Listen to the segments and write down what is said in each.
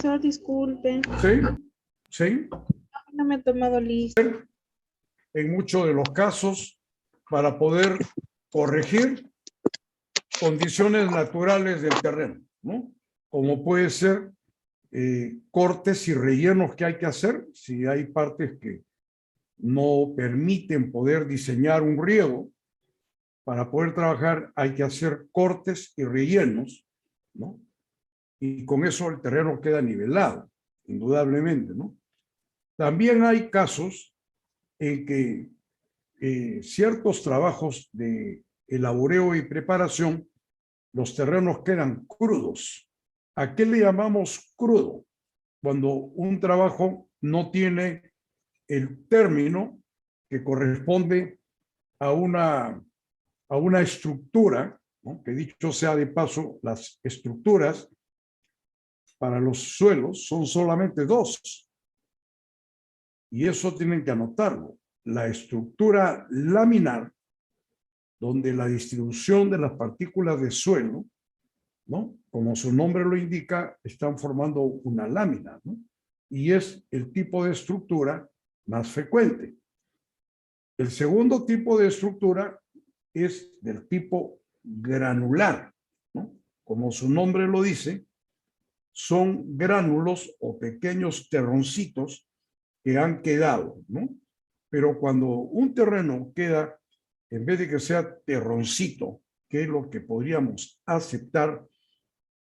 Profesor, disculpe, Sí, sí. no me he tomado lista. En muchos de los casos, para poder corregir condiciones naturales del terreno, ¿no? Como puede ser cortes y rellenos que hay que hacer, si hay partes que no permiten poder diseñar un riego. Para poder trabajar hay que hacer cortes y rellenos, ¿no? Y con eso el terreno queda nivelado, indudablemente, ¿no? También hay casos en que ciertos trabajos de elaboreo y preparación, los terrenos quedan crudos. ¿A qué le llamamos crudo? Cuando un trabajo no tiene el término que corresponde a una estructura, ¿no? Que dicho sea de paso, las estructuras para los suelos son solamente dos. Y eso tienen que anotarlo. La estructura laminar, donde la distribución de las partículas de suelo, ¿no? Como su nombre lo indica, están formando una lámina, ¿no? Y es el tipo de estructura más frecuente. El segundo tipo de estructura es del tipo granular, ¿no? Como su nombre lo dice, son gránulos o pequeños terroncitos que han quedado, ¿no? Pero cuando un terreno queda, en vez de que sea terroncito, que es lo que podríamos aceptar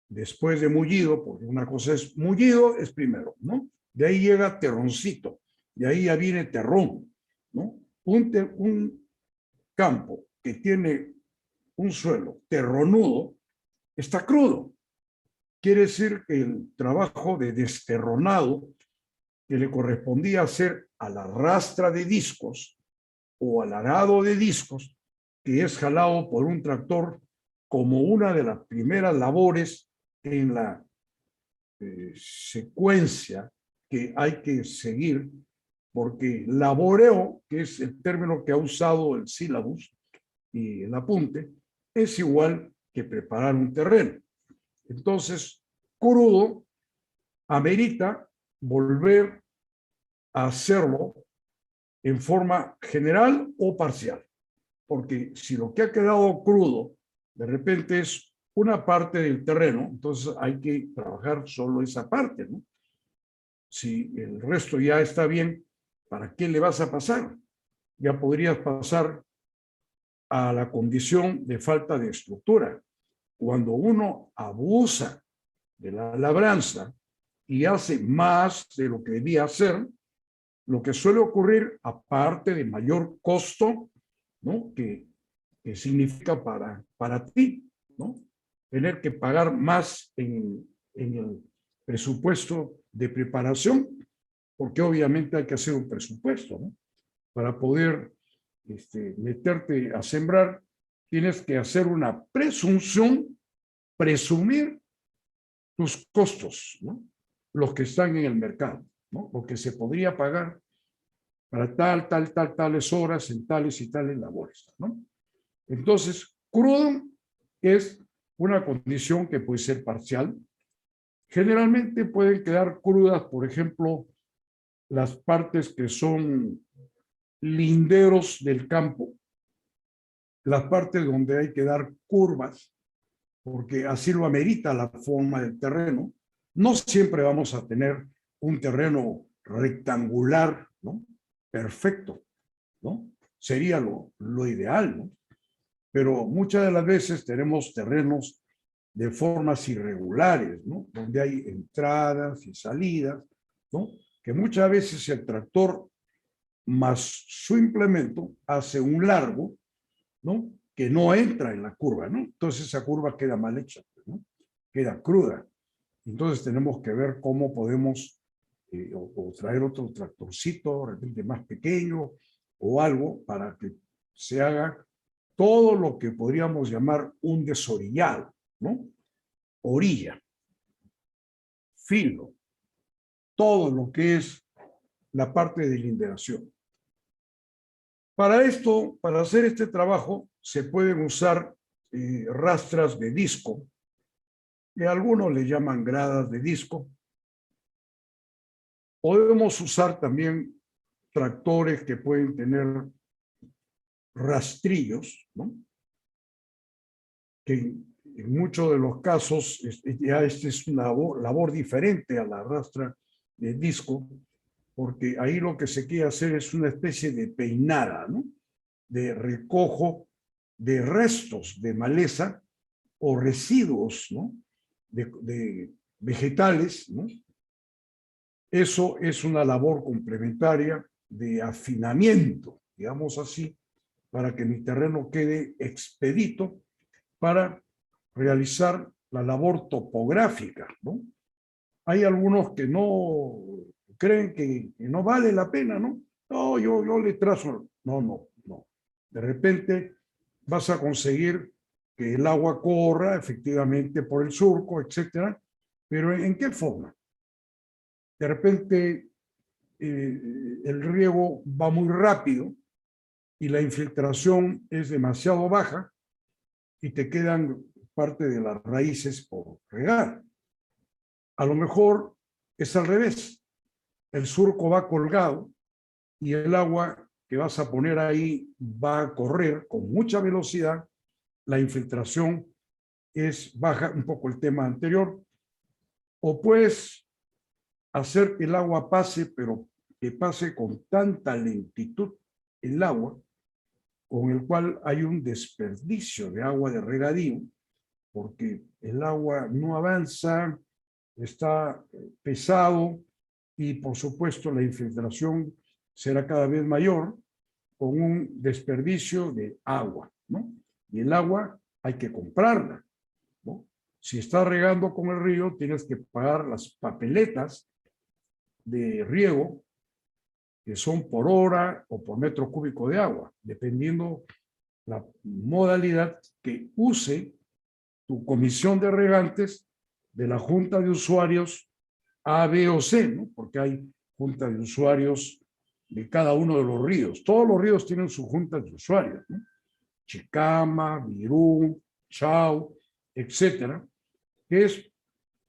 después de mullido, porque una cosa es mullido, es primero, ¿no? De ahí llega terroncito, de ahí ya viene terrón, ¿no? Un campo que tiene un suelo terronudo está crudo. Quiere decir que el trabajo de desterronado que le correspondía hacer a la rastra de discos o al arado de discos, que es jalado por un tractor como una de las primeras labores en la secuencia que hay que seguir, porque laboreo, que es el término que ha usado el sílabus y el apunte, es igual que preparar un terreno. Entonces, crudo amerita volver a hacerlo en forma general o parcial, porque si lo que ha quedado crudo de repente es una parte del terreno, entonces hay que trabajar solo esa parte, ¿no? Si el resto ya está bien, ¿para qué le vas a pasar? Ya podrías pasar a la condición de falta de estructura. Cuando uno abusa de la labranza y hace más de lo que debía hacer, lo que suele ocurrir, aparte de mayor costo, ¿no? Que significa para ti, ¿no? Tener que pagar más en el presupuesto de preparación, porque obviamente hay que hacer un presupuesto, ¿no? Para poder meterte a sembrar, tienes que hacer una presunción, presumir tus costos, ¿no? Los que están en el mercado, ¿no? Lo que se podría pagar para tales horas en tales y tales labores, ¿no? Entonces, crudo es una condición que puede ser parcial. Generalmente pueden quedar crudas, por ejemplo, las partes que son linderos del campo, las partes donde hay que dar curvas, porque así lo amerita la forma del terreno. No siempre vamos a tener un terreno rectangular, ¿no? Perfecto, ¿no? Sería lo ideal, ¿no? Pero muchas de las veces tenemos terrenos de formas irregulares, ¿no? Donde hay entradas y salidas, ¿no? Que muchas veces el tractor más su implemento hace un largo, ¿no? Que no entra en la curva, ¿no? Entonces esa curva queda mal hecha, ¿no? Queda cruda. Entonces tenemos que ver cómo podemos o traer otro tractorcito, de repente más pequeño o algo para que se haga todo lo que podríamos llamar un desorillado, ¿no? Orilla, filo, todo lo que es la parte de linderación. Para esto, para hacer este trabajo, se pueden usar rastras de disco, que algunos le llaman gradas de disco, Podemos usar también tractores que pueden tener rastrillos, ¿no? Que en muchos de los casos ya esta es una labor diferente a la rastra de disco, porque ahí lo que se quiere hacer es una especie de peinada, ¿no? De recojo de restos de maleza o residuos, ¿no? De vegetales, ¿no? Eso es una labor complementaria de afinamiento, digamos así, para que mi terreno quede expedito para realizar la labor topográfica, ¿no? Hay algunos que no creen que no vale la pena, ¿no? No, yo le trazo. No. De repente vas a conseguir que el agua corra efectivamente por el surco, etcétera, pero ¿en qué forma? De repente el riego va muy rápido y la infiltración es demasiado baja y te quedan parte de las raíces por regar. A lo mejor es al revés. El surco va colgado y el agua que vas a poner ahí va a correr con mucha velocidad. La infiltración es baja, un poco el tema anterior. O puedes hacer que el agua pase, pero que pase con tanta lentitud el agua, con el cual hay un desperdicio de agua de regadío, porque el agua no avanza, está pesado y por supuesto la infiltración será cada vez mayor con un desperdicio de agua, ¿no? Y el agua hay que comprarla, ¿no? Si estás regando con el río, tienes que pagar las papeletas de riego que son por hora o por metro cúbico de agua, dependiendo la modalidad que use tu comisión de regantes de la Junta de Usuarios A, B o C, ¿no? Porque hay junta de usuarios de cada uno de los ríos. Todos los ríos tienen su junta de usuarios, ¿no? Chicama, Virú, Chao, etcétera, que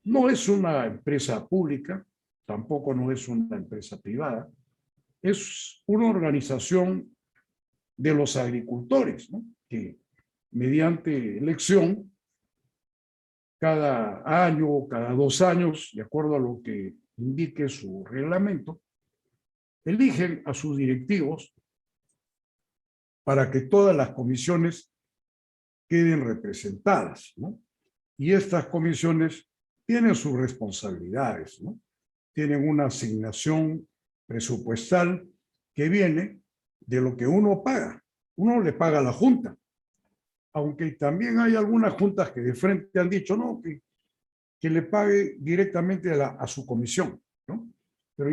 no es una empresa pública, tampoco no es una empresa privada, es una organización de los agricultores, ¿no? Que mediante elección, cada año o cada 2 años, de acuerdo a lo que indique su reglamento, eligen a sus directivos para que todas las comisiones queden representadas, ¿no? Y estas comisiones tienen sus responsabilidades, ¿no? Tienen una asignación presupuestal que viene de lo que uno paga. Uno le paga a la Junta, aunque también hay algunas juntas que de frente han dicho, no, que le pague directamente a su comisión, ¿no? Pero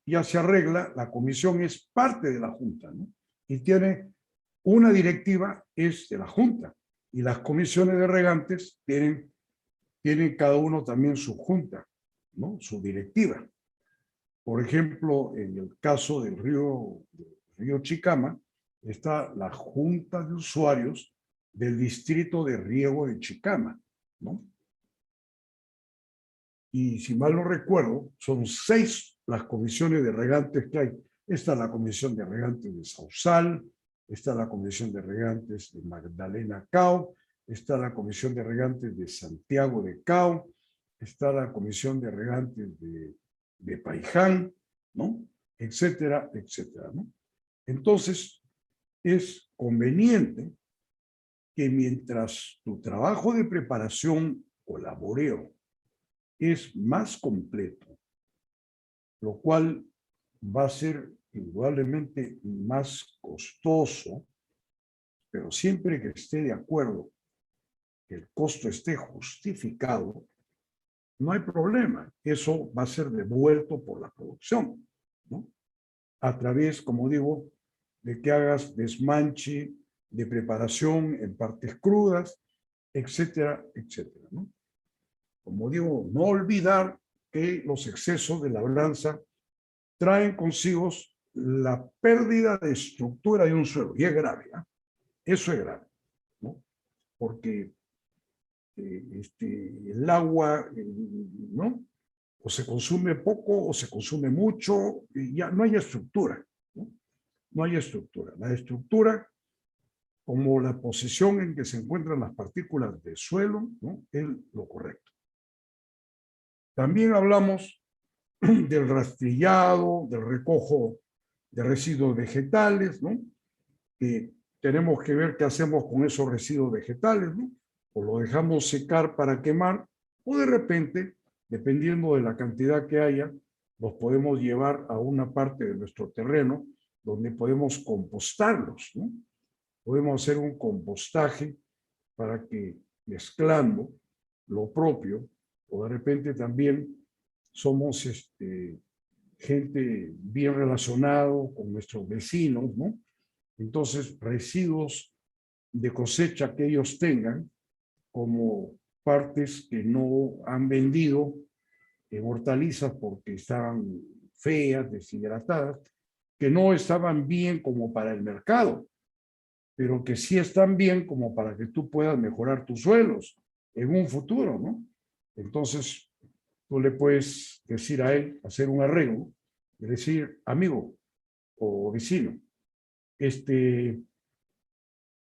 ya se arregla, la comisión es parte de la Junta, ¿no? Y tiene una directiva, es de la Junta, y las comisiones de regantes tienen cada uno también su junta, ¿no? Su directiva. Por ejemplo, en el caso del río Chicama, está la Junta de Usuarios del Distrito de Riego de Chicama, ¿no? Y si mal no recuerdo, son 6 las comisiones de regantes que hay. Está la comisión de regantes de Sausal, está la comisión de regantes de Magdalena Cao, está la comisión de regantes de Santiago de Cao, está la comisión de regantes de Paiján, ¿no? Etcétera, etcétera, ¿no? Entonces, es conveniente que mientras tu trabajo de preparación o laboreo es más completo, lo cual va a ser indudablemente más costoso, pero siempre que esté de acuerdo, que el costo esté justificado, no hay problema. Eso va a ser devuelto por la producción, ¿no? A través, como digo, de que hagas desmanche de preparación en partes crudas, etcétera, etcétera, ¿no? Como digo, no olvidar que los excesos de labranza traen consigo la pérdida de estructura de un suelo, y es grave, ¿eh? Eso es grave, ¿no? Porque el agua, ¿no? o se consume poco o se consume mucho, y ya no hay estructura, ¿no? No hay estructura. La estructura, como la posición en que se encuentran las partículas de suelo, ¿no?, es lo correcto. También hablamos del rastrillado, del recojo de residuos vegetales, ¿no? Tenemos que ver qué hacemos con esos residuos vegetales, ¿no? O lo dejamos secar para quemar, o de repente, dependiendo de la cantidad que haya, los podemos llevar a una parte de nuestro terreno donde podemos compostarlos, ¿no? Podemos hacer un compostaje para que, mezclando lo propio, o de repente también somos gente bien relacionado con nuestros vecinos, ¿no? Entonces, residuos de cosecha que ellos tengan, como partes que no han vendido, hortalizas porque estaban feas, deshidratadas, que no estaban bien como para el mercado, pero que sí están bien como para que tú puedas mejorar tus suelos en un futuro, ¿no? Entonces, tú le puedes decir a él, hacer un arreglo, y decir, amigo o vecino,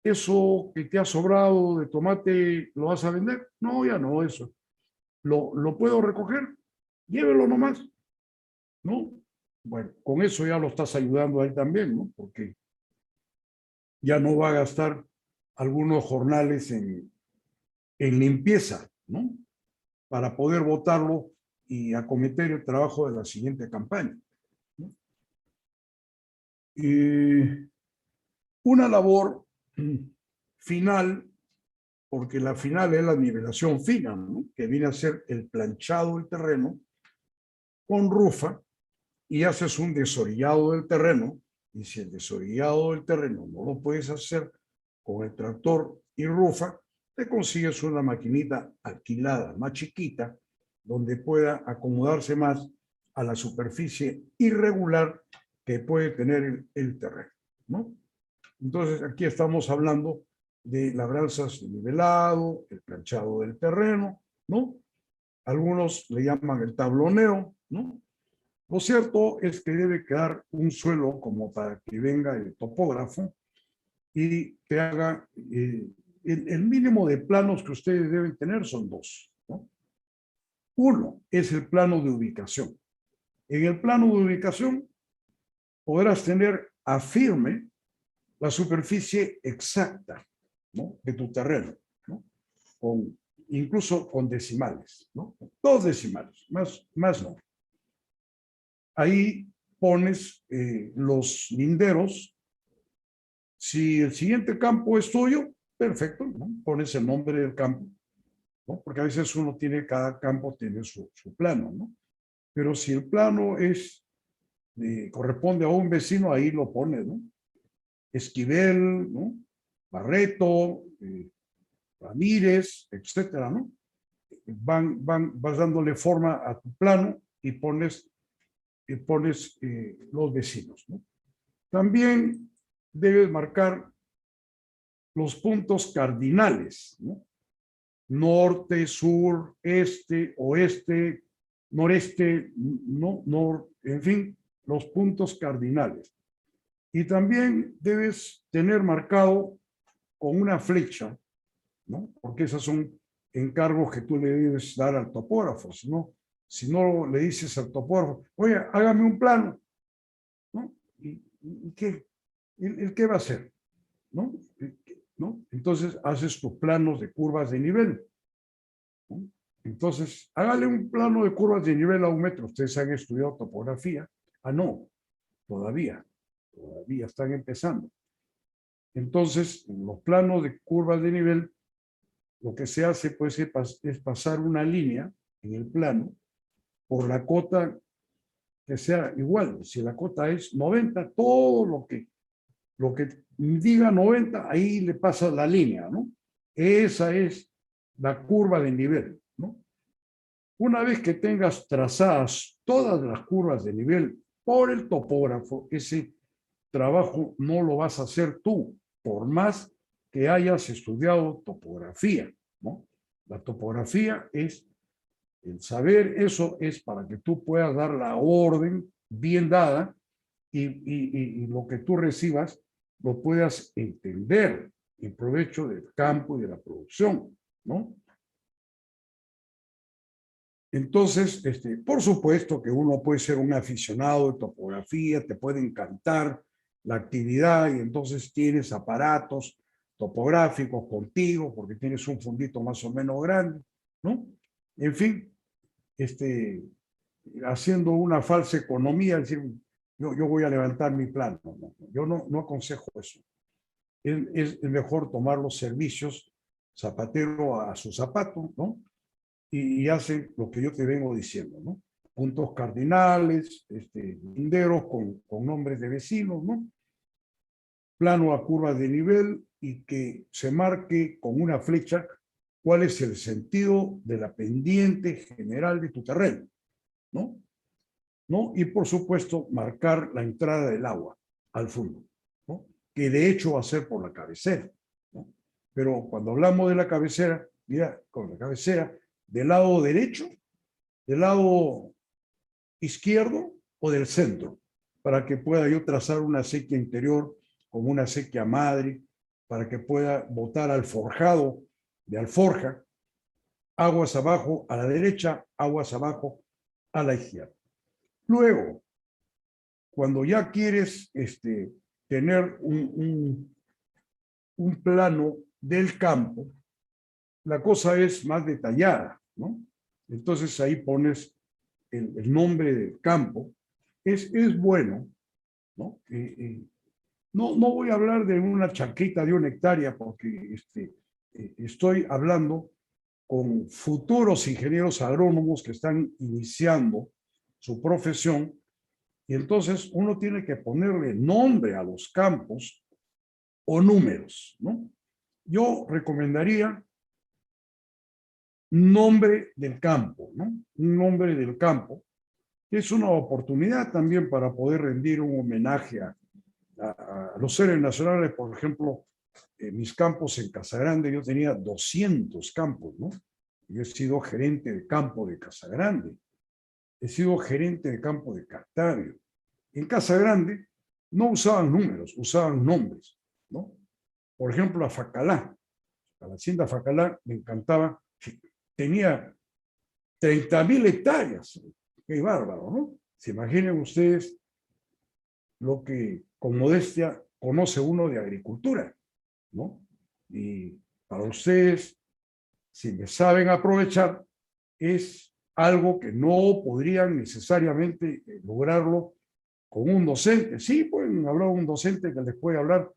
eso que te ha sobrado de tomate, ¿lo vas a vender? No, ya no, eso. ¿Lo puedo recoger? Llévelo nomás, ¿no? Bueno, con eso ya lo estás ayudando a él también, ¿no? Porque ya no va a gastar algunos jornales en limpieza, ¿no? Para poder botarlo y acometer el trabajo de la siguiente campaña, ¿no? Una labor final, porque la final es la nivelación fina, ¿no?, que viene a ser el planchado del terreno con rufa, y haces un desorillado del terreno, y si el desorillado del terreno no lo puedes hacer con el tractor y rufa, te consigues una maquinita alquilada más chiquita, donde pueda acomodarse más a la superficie irregular que puede tener el terreno, ¿no? Entonces, aquí estamos hablando de labranzas de nivelado, el planchado del terreno, ¿no? Algunos le llaman el tabloneo, ¿no? Lo cierto es que debe quedar un suelo como para que venga el topógrafo y te haga el mínimo de planos que ustedes deben tener son dos, ¿no? Uno es el plano de ubicación. En el plano de ubicación podrás tener a firme la superficie exacta, ¿no?, de tu terreno, ¿no? Incluso con decimales, ¿no? 2 decimales, más no. Ahí pones los linderos. Si el siguiente campo es tuyo, perfecto, ¿no? Pones el nombre del campo, ¿no? Porque a veces cada campo tiene su plano, ¿no? Pero si el plano corresponde a un vecino, ahí lo pones, ¿no? Esquivel, ¿no? Barreto, Ramírez, etcétera, ¿no? Vas dándole forma a tu plano y pones los vecinos, ¿no? También debes marcar los puntos cardinales, ¿no? Norte, sur, este, oeste, noreste, no, en fin, los puntos cardinales. Y también debes tener marcado con una flecha, ¿no? Porque esos son encargos que tú le debes dar al topógrafo. Si no le dices al topógrafo, oye, hágame un plano, ¿no? ¿Y qué? ¿El qué va a hacer? ¿No? ¿No? Entonces haces tus planos de curvas de nivel, ¿no? Entonces, hágale un plano de curvas de nivel a 1 metro. Ustedes han estudiado topografía. Ah, no, todavía están empezando. Entonces, en los planos de curvas de nivel, lo que se hace pues, es pasar una línea en el plano por la cota que sea igual. Si la cota es 90, todo lo que diga 90, ahí le pasa la línea, ¿no? Esa es la curva de nivel, ¿no? Una vez que tengas trazadas todas las curvas de nivel por el topógrafo, ese trabajo no lo vas a hacer tú, por más que hayas estudiado topografía, ¿no? La topografía es El saber eso es para que tú puedas dar la orden bien dada y lo que tú recibas lo puedas entender en provecho del campo y de la producción, ¿no? Entonces, por supuesto que uno puede ser un aficionado de topografía, te puede encantar la actividad y entonces tienes aparatos topográficos contigo porque tienes un fundito más o menos grande, ¿no? En fin, haciendo una falsa economía, decir, yo voy a levantar mi plano. No, yo no aconsejo eso. Es mejor tomar los servicios zapatero a su zapato, ¿no? Y hace lo que yo te vengo diciendo, ¿no? Puntos cardinales, linderos con nombres de vecinos, ¿no? Plano a curva de nivel y que se marque con una flecha cuál es el sentido de la pendiente general de tu terreno, ¿no? ¿No? Y por supuesto, marcar la entrada del agua al fondo, ¿no? Que de hecho va a ser por la cabecera, ¿no? Pero cuando hablamos de la cabecera, mira, con la cabecera, del lado derecho, del lado izquierdo o del centro, para que pueda yo trazar una acequia interior como una acequia madre, para que pueda botar al forjado de alforja, aguas abajo a la derecha, aguas abajo a la izquierda. Luego, cuando ya quieres tener un plano del campo, la cosa es más detallada, ¿no? Entonces ahí pones el nombre del campo. Es bueno, ¿no? No voy a hablar de una chaqueta de 1 hectárea porque estoy hablando con futuros ingenieros agrónomos que están iniciando su profesión y entonces uno tiene que ponerle nombre a los campos o números, ¿no? Yo recomendaría nombre del campo, ¿no? Un nombre del campo, que es una oportunidad también para poder rendir un homenaje a los héroes nacionales. Por ejemplo, mis campos en Casagrande, yo tenía 200 campos, ¿no? Yo he sido gerente de campo de Casagrande, he sido gerente de campo de Cartavio. En Casagrande no usaban números, usaban nombres, ¿no? Por ejemplo, a Facalá, a la hacienda Facalá me encantaba, tenía 30.000 hectáreas, qué bárbaro, ¿no? Se imaginen ustedes lo que con modestia conoce uno de agricultura, ¿no? Y para ustedes, si me saben aprovechar, es algo que no podrían necesariamente lograrlo con un docente. Sí, pueden hablar un docente que les puede hablar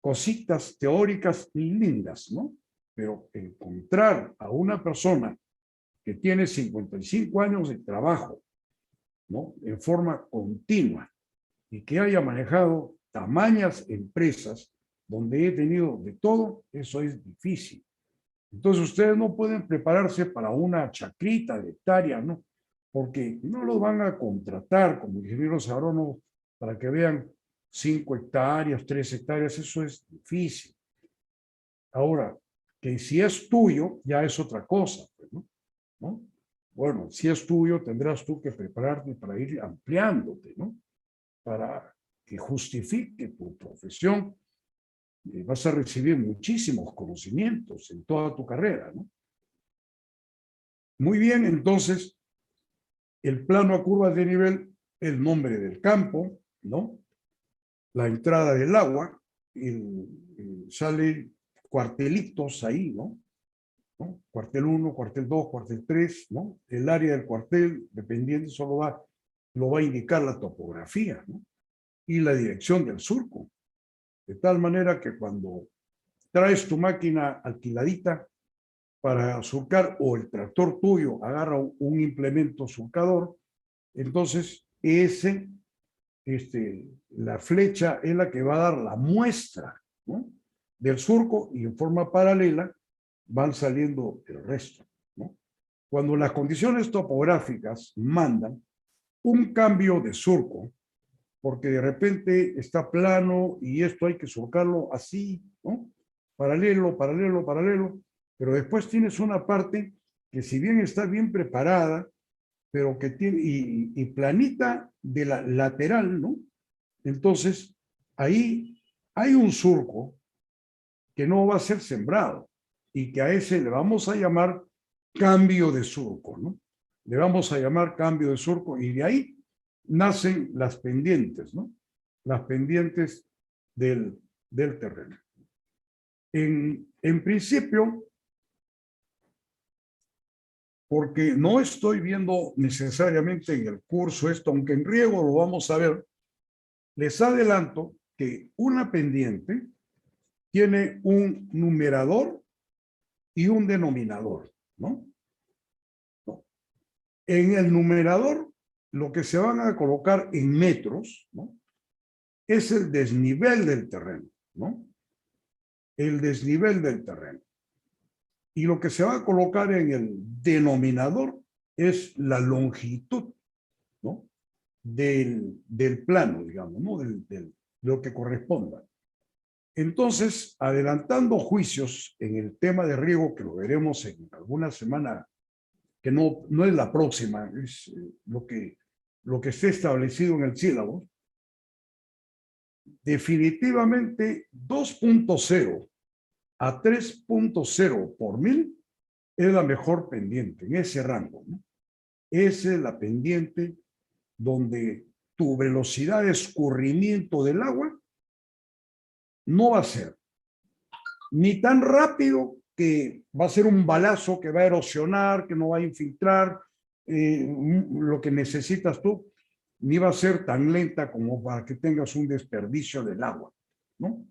cositas teóricas y lindas, ¿no? Pero encontrar a una persona que tiene 55 años de trabajo, ¿no? En forma continua y que haya manejado tamañas empresas donde he tenido de todo, eso es difícil. Entonces ustedes no pueden prepararse para una chacrita de hectárea, ¿no? Porque no los van a contratar como ingenieros agrónomos para que vean 5 hectáreas, 3 hectáreas, eso es difícil. Ahora, que si es tuyo, ya es otra cosa, pues, ¿no? Bueno, si es tuyo, tendrás tú que prepararte para ir ampliándote, ¿no? Para que justifique tu profesión, vas a recibir muchísimos conocimientos en toda tu carrera, ¿no? Muy bien, entonces, el plano a curvas de nivel, el nombre del campo, ¿no? La entrada del agua, salen cuartelitos ahí, ¿no? Cuartel 1, cuartel 2, cuartel 3, ¿no? El área del cuartel, dependiendo, solo lo va a indicar la topografía, ¿no? Y la dirección del surco. De tal manera que cuando traes tu máquina alquiladita para surcar o el tractor tuyo agarra un implemento surcador, entonces la flecha es la que va a dar la muestra, ¿no? Del surco y en forma paralela van saliendo el resto, ¿no? Cuando las condiciones topográficas mandan un cambio de surco, porque de repente está plano y esto hay que surcarlo así, ¿no? Paralelo, paralelo, paralelo, pero después tienes una parte que si bien está bien preparada, pero que tiene, y planita de la lateral, ¿no? Entonces, ahí hay un surco que no va a ser sembrado y que a ese le vamos a llamar cambio de surco, ¿no? Le vamos a llamar cambio de surco y de ahí nacen las pendientes, ¿no? Las pendientes del terreno. En principio, porque no estoy viendo necesariamente en el curso esto, aunque en riego lo vamos a ver, les adelanto que una pendiente tiene un numerador y un denominador, ¿no? En el numerador, lo que se van a colocar en metros, ¿no? Es el desnivel del terreno, ¿no? El desnivel del terreno. Y lo que se va a colocar en el denominador es la longitud, ¿no? Del plano, digamos, ¿no? De lo que corresponda. Entonces, adelantando juicios en el tema de riego, que lo veremos en alguna semana, que no es la próxima, es lo que esté establecido en el sílabo, definitivamente 2.0 a 3.0 por mil es la mejor pendiente, en ese rango, ¿no? Esa es la pendiente donde tu velocidad de escurrimiento del agua no va a ser ni tan rápido que va a ser un balazo que va a erosionar, que no va a infiltrar lo que necesitas tú, ni va a ser tan lenta como para que tengas un desperdicio del agua, ¿no?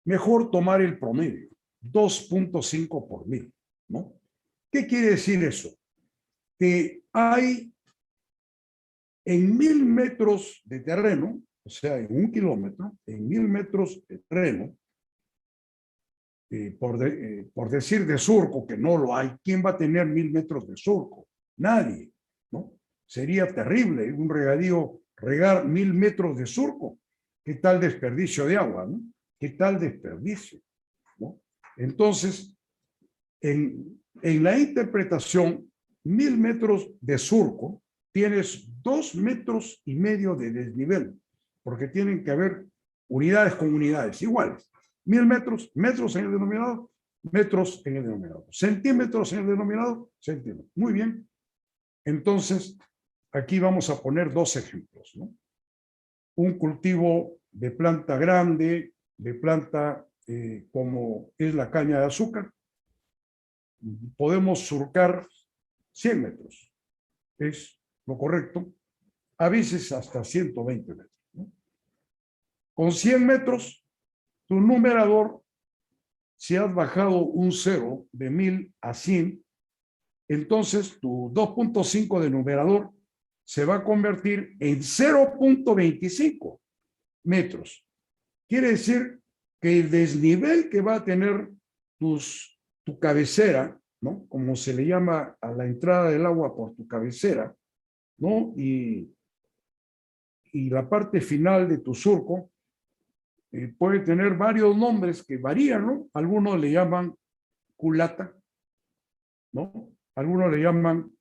Mejor tomar el promedio, 2.5 por mil, ¿no? ¿Qué quiere decir eso? Que hay en 1000 metros de terreno, o sea, en 1 kilómetro, en 1000 metros de terreno, por decir de surco, que no lo hay, ¿quién va a tener 1000 metros de surco? Nadie, ¿no? Sería terrible un regadío, regar 1000 metros de surco. ¿Qué tal desperdicio de agua, no? ¿Qué tal desperdicio, no? Entonces, en la interpretación, 1000 metros de surco, tienes 2,5 metros de desnivel, porque tienen que haber unidades con unidades iguales. 1000 metros, metros en el denominador, metros en el denominador. Centímetros en el denominador, centímetros. Muy bien. Entonces, aquí vamos a poner 2 ejemplos, ¿no? Un cultivo de planta grande, de planta como es la caña de azúcar. Podemos surcar 100 metros. Es lo correcto. A veces hasta 120 metros, ¿no? Con 100 metros, tu numerador, si has bajado un 0 de 1000 a 100, entonces tu 2.5 de numerador se va a convertir en 0.25 metros. Quiere decir que el desnivel que va a tener tu cabecera, ¿no? Como se le llama a la entrada del agua por tu cabecera, ¿no? Y la parte final de tu surco puede tener varios nombres que varían, ¿no? Algunos le llaman culata, ¿no? Algunos le llaman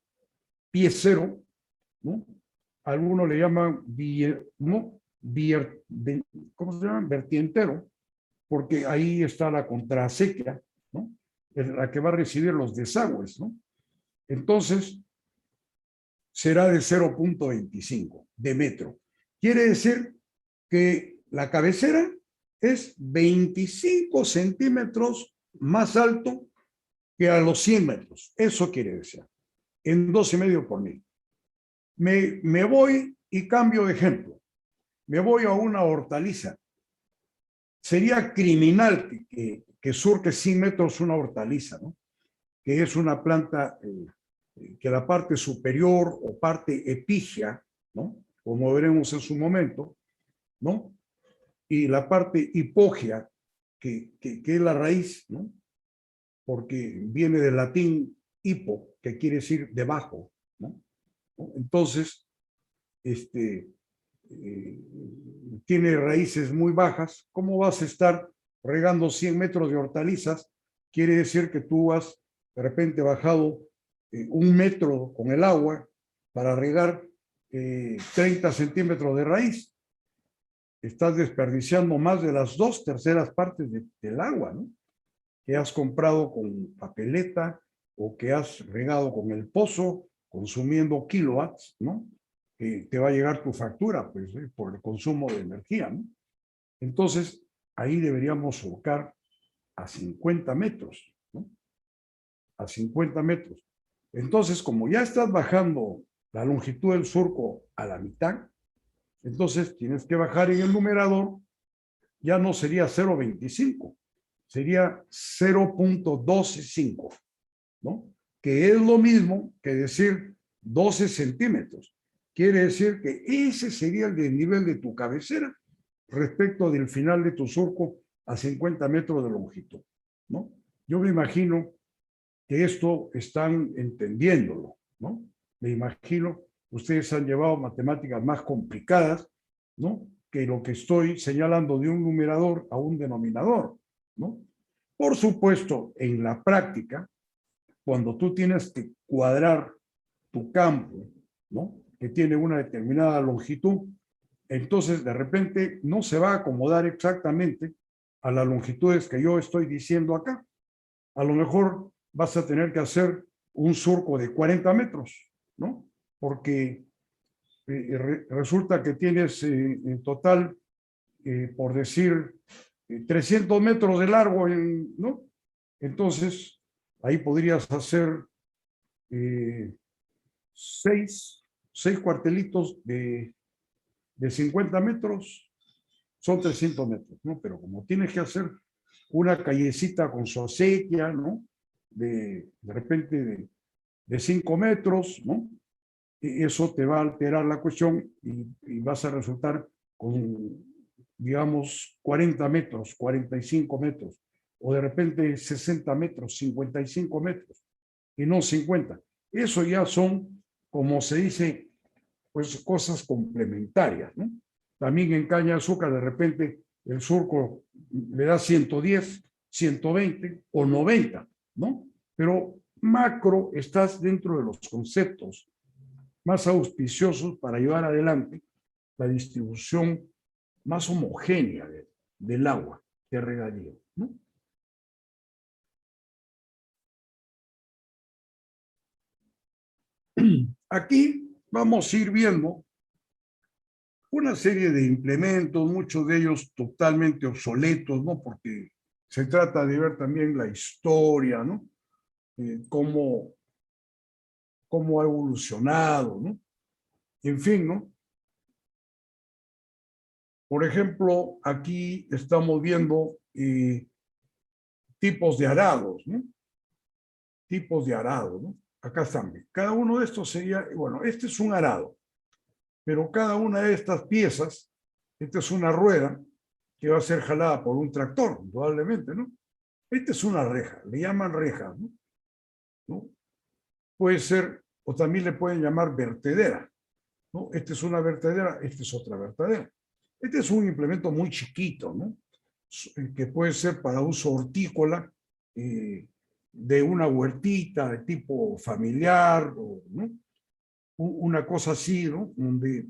piecero, ¿no? Algunos le llaman ¿no? ¿Cómo se llama? Vertientero, porque ahí está la contrasequia, ¿no? Es la que va a recibir los desagües, ¿no? Entonces, será de 0.25 de metro. Quiere decir que la cabecera es 25 centímetros más alto que a los 100 metros. Eso quiere decir, en 2,5 por mil. Me voy y cambio de ejemplo. Me voy a una hortaliza. Sería criminal que surque 100 metros una hortaliza, ¿no? Que es una planta que la parte superior o parte epígea, ¿no? Como veremos en su momento, ¿no? Y la parte hipógea, que es la raíz, ¿no? Porque viene del latín hipo, que quiere decir debajo, ¿no? Entonces, tiene raíces muy bajas. ¿Cómo vas a estar regando 100 metros de hortalizas? Quiere decir que tú vas de repente bajado 1 metro con el agua para regar 30 centímetros de raíz. Estás desperdiciando más de las 2/3 partes del agua, ¿no? Que has comprado con papeleta o que has regado con el pozo, consumiendo kilowatts, ¿no? Que te va a llegar tu factura, pues, por el consumo de energía, ¿no? Entonces, ahí deberíamos surcar a 50 metros, ¿no? A 50 metros. Entonces, como ya estás bajando la longitud del surco a la mitad, entonces tienes que bajar en el numerador, ya no sería 0.25, sería 0.125, ¿no? Que es lo mismo que decir 12 centímetros. Quiere decir que ese sería el desnivel de tu cabecera respecto del final de tu surco a 50 metros de longitud, ¿no? Yo me imagino que esto están entendiéndolo, ¿no? Me imagino, ustedes han llevado matemáticas más complicadas, ¿no? Que lo que estoy señalando de un numerador a un denominador, ¿no? Por supuesto, en la práctica, cuando tú tienes que cuadrar tu campo, ¿no? Que tiene una determinada longitud, entonces de repente no se va a acomodar exactamente a las longitudes que yo estoy diciendo acá. A lo mejor vas a tener que hacer un surco de 40 metros, ¿no? Porque resulta que tienes en total, por decir, 300 metros de largo, ¿no? Entonces, ahí podrías hacer 6 cuartelitos de 50 metros, son 300 metros, ¿no? Pero como tienes que hacer una callecita con su acequia, ¿no? De repente de 5 metros, ¿no? Y eso te va a alterar la cuestión y vas a resultar con, digamos, 40 metros, 45 metros, o de repente 60 metros, 55 metros, y no 50. Eso ya son, como se dice, pues cosas complementarias, ¿no? También en caña de azúcar, de repente, el surco le da 110, 120 o 90, ¿no? Pero macro estás dentro de los conceptos más auspiciosos para llevar adelante la distribución más homogénea del agua de regadío, ¿no? Aquí vamos a ir viendo una serie de implementos, muchos de ellos totalmente obsoletos, ¿no? Porque se trata de ver también la historia, ¿no? Cómo ha evolucionado, ¿no? En fin, ¿no? Por ejemplo, aquí estamos viendo tipos de arados, ¿no? Tipos de arado, ¿no? Acá están. Cada uno de estos sería, bueno, este es un arado, pero cada una de estas piezas, esta es una rueda que va a ser jalada por un tractor, probablemente, ¿no? Esta es una reja, le llaman reja, ¿no? ¿No? Puede ser, o también le pueden llamar vertedera, ¿no? Esta es una vertedera, esta es otra vertedera. Este es un implemento muy chiquito, ¿no? Que puede ser para uso hortícola, de una huertita de tipo familiar, ¿no? Una cosa así, ¿no? Donde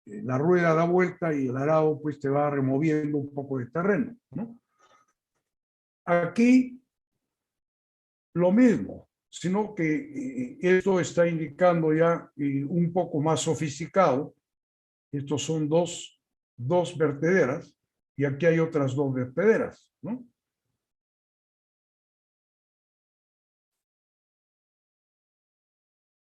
la rueda da vuelta y el arado pues te va removiendo un poco de terreno, ¿no? Aquí lo mismo, sino que esto está indicando ya un poco más sofisticado. Estos son dos vertederas y aquí hay otras 2 vertederas, ¿no?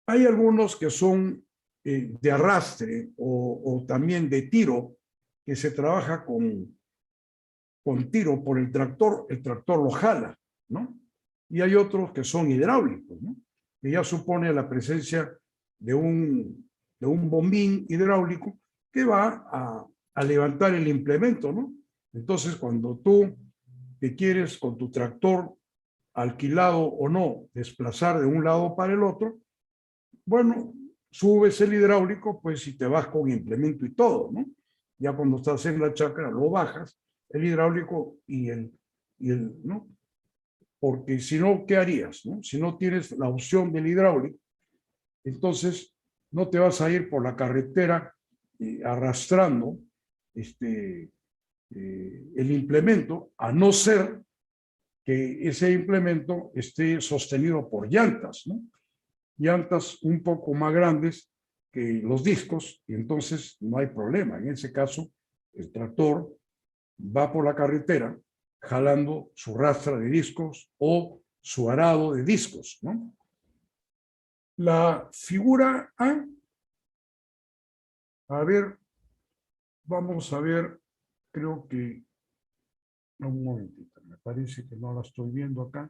Hay algunos que son de arrastre o también de tiro, que se trabaja con tiro por el tractor lo jala, ¿no? Y hay otros que son hidráulicos, ¿no? Que ya supone la presencia de un bombín hidráulico que va a levantar el implemento, ¿no? Entonces, cuando tú te quieres con tu tractor, alquilado o no, desplazar de un lado para el otro, bueno, subes el hidráulico, pues si te vas con implemento y todo, ¿no? Ya cuando estás en la chacra, lo bajas, el hidráulico ¿no? porque si no, ¿qué harías? ¿No? Si no tienes la opción del hidráulico, entonces no te vas a ir por la carretera arrastrando el implemento, a no ser que ese implemento esté sostenido por llantas, ¿no? Llantas un poco más grandes que los discos, y entonces no hay problema. En ese caso, el tractor va por la carretera jalando su rastra de discos o su arado de discos, ¿no? La figura a ver, vamos a ver, creo que, un momentito, me parece que no la estoy viendo acá.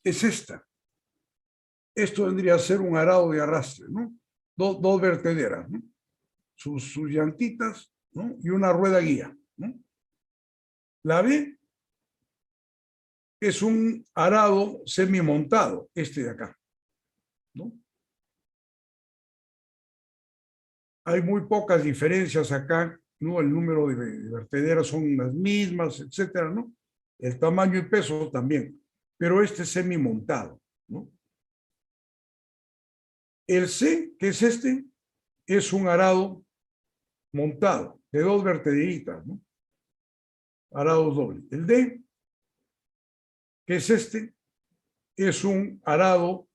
Es esta. Esto vendría a ser un arado de arrastre, ¿no? Dos vertederas, ¿no? Sus llantitas, ¿no? Y una rueda guía, ¿no? La B es un arado semimontado, este de acá, ¿no? Hay muy pocas diferencias acá, ¿no? El número de vertederas son las mismas, etcétera, ¿no? El tamaño y peso también, pero este es semimontado, ¿no? El C, que es este, es un arado montado de dos vertederitas, ¿no? Arados dobles. El D, que es este, es un arado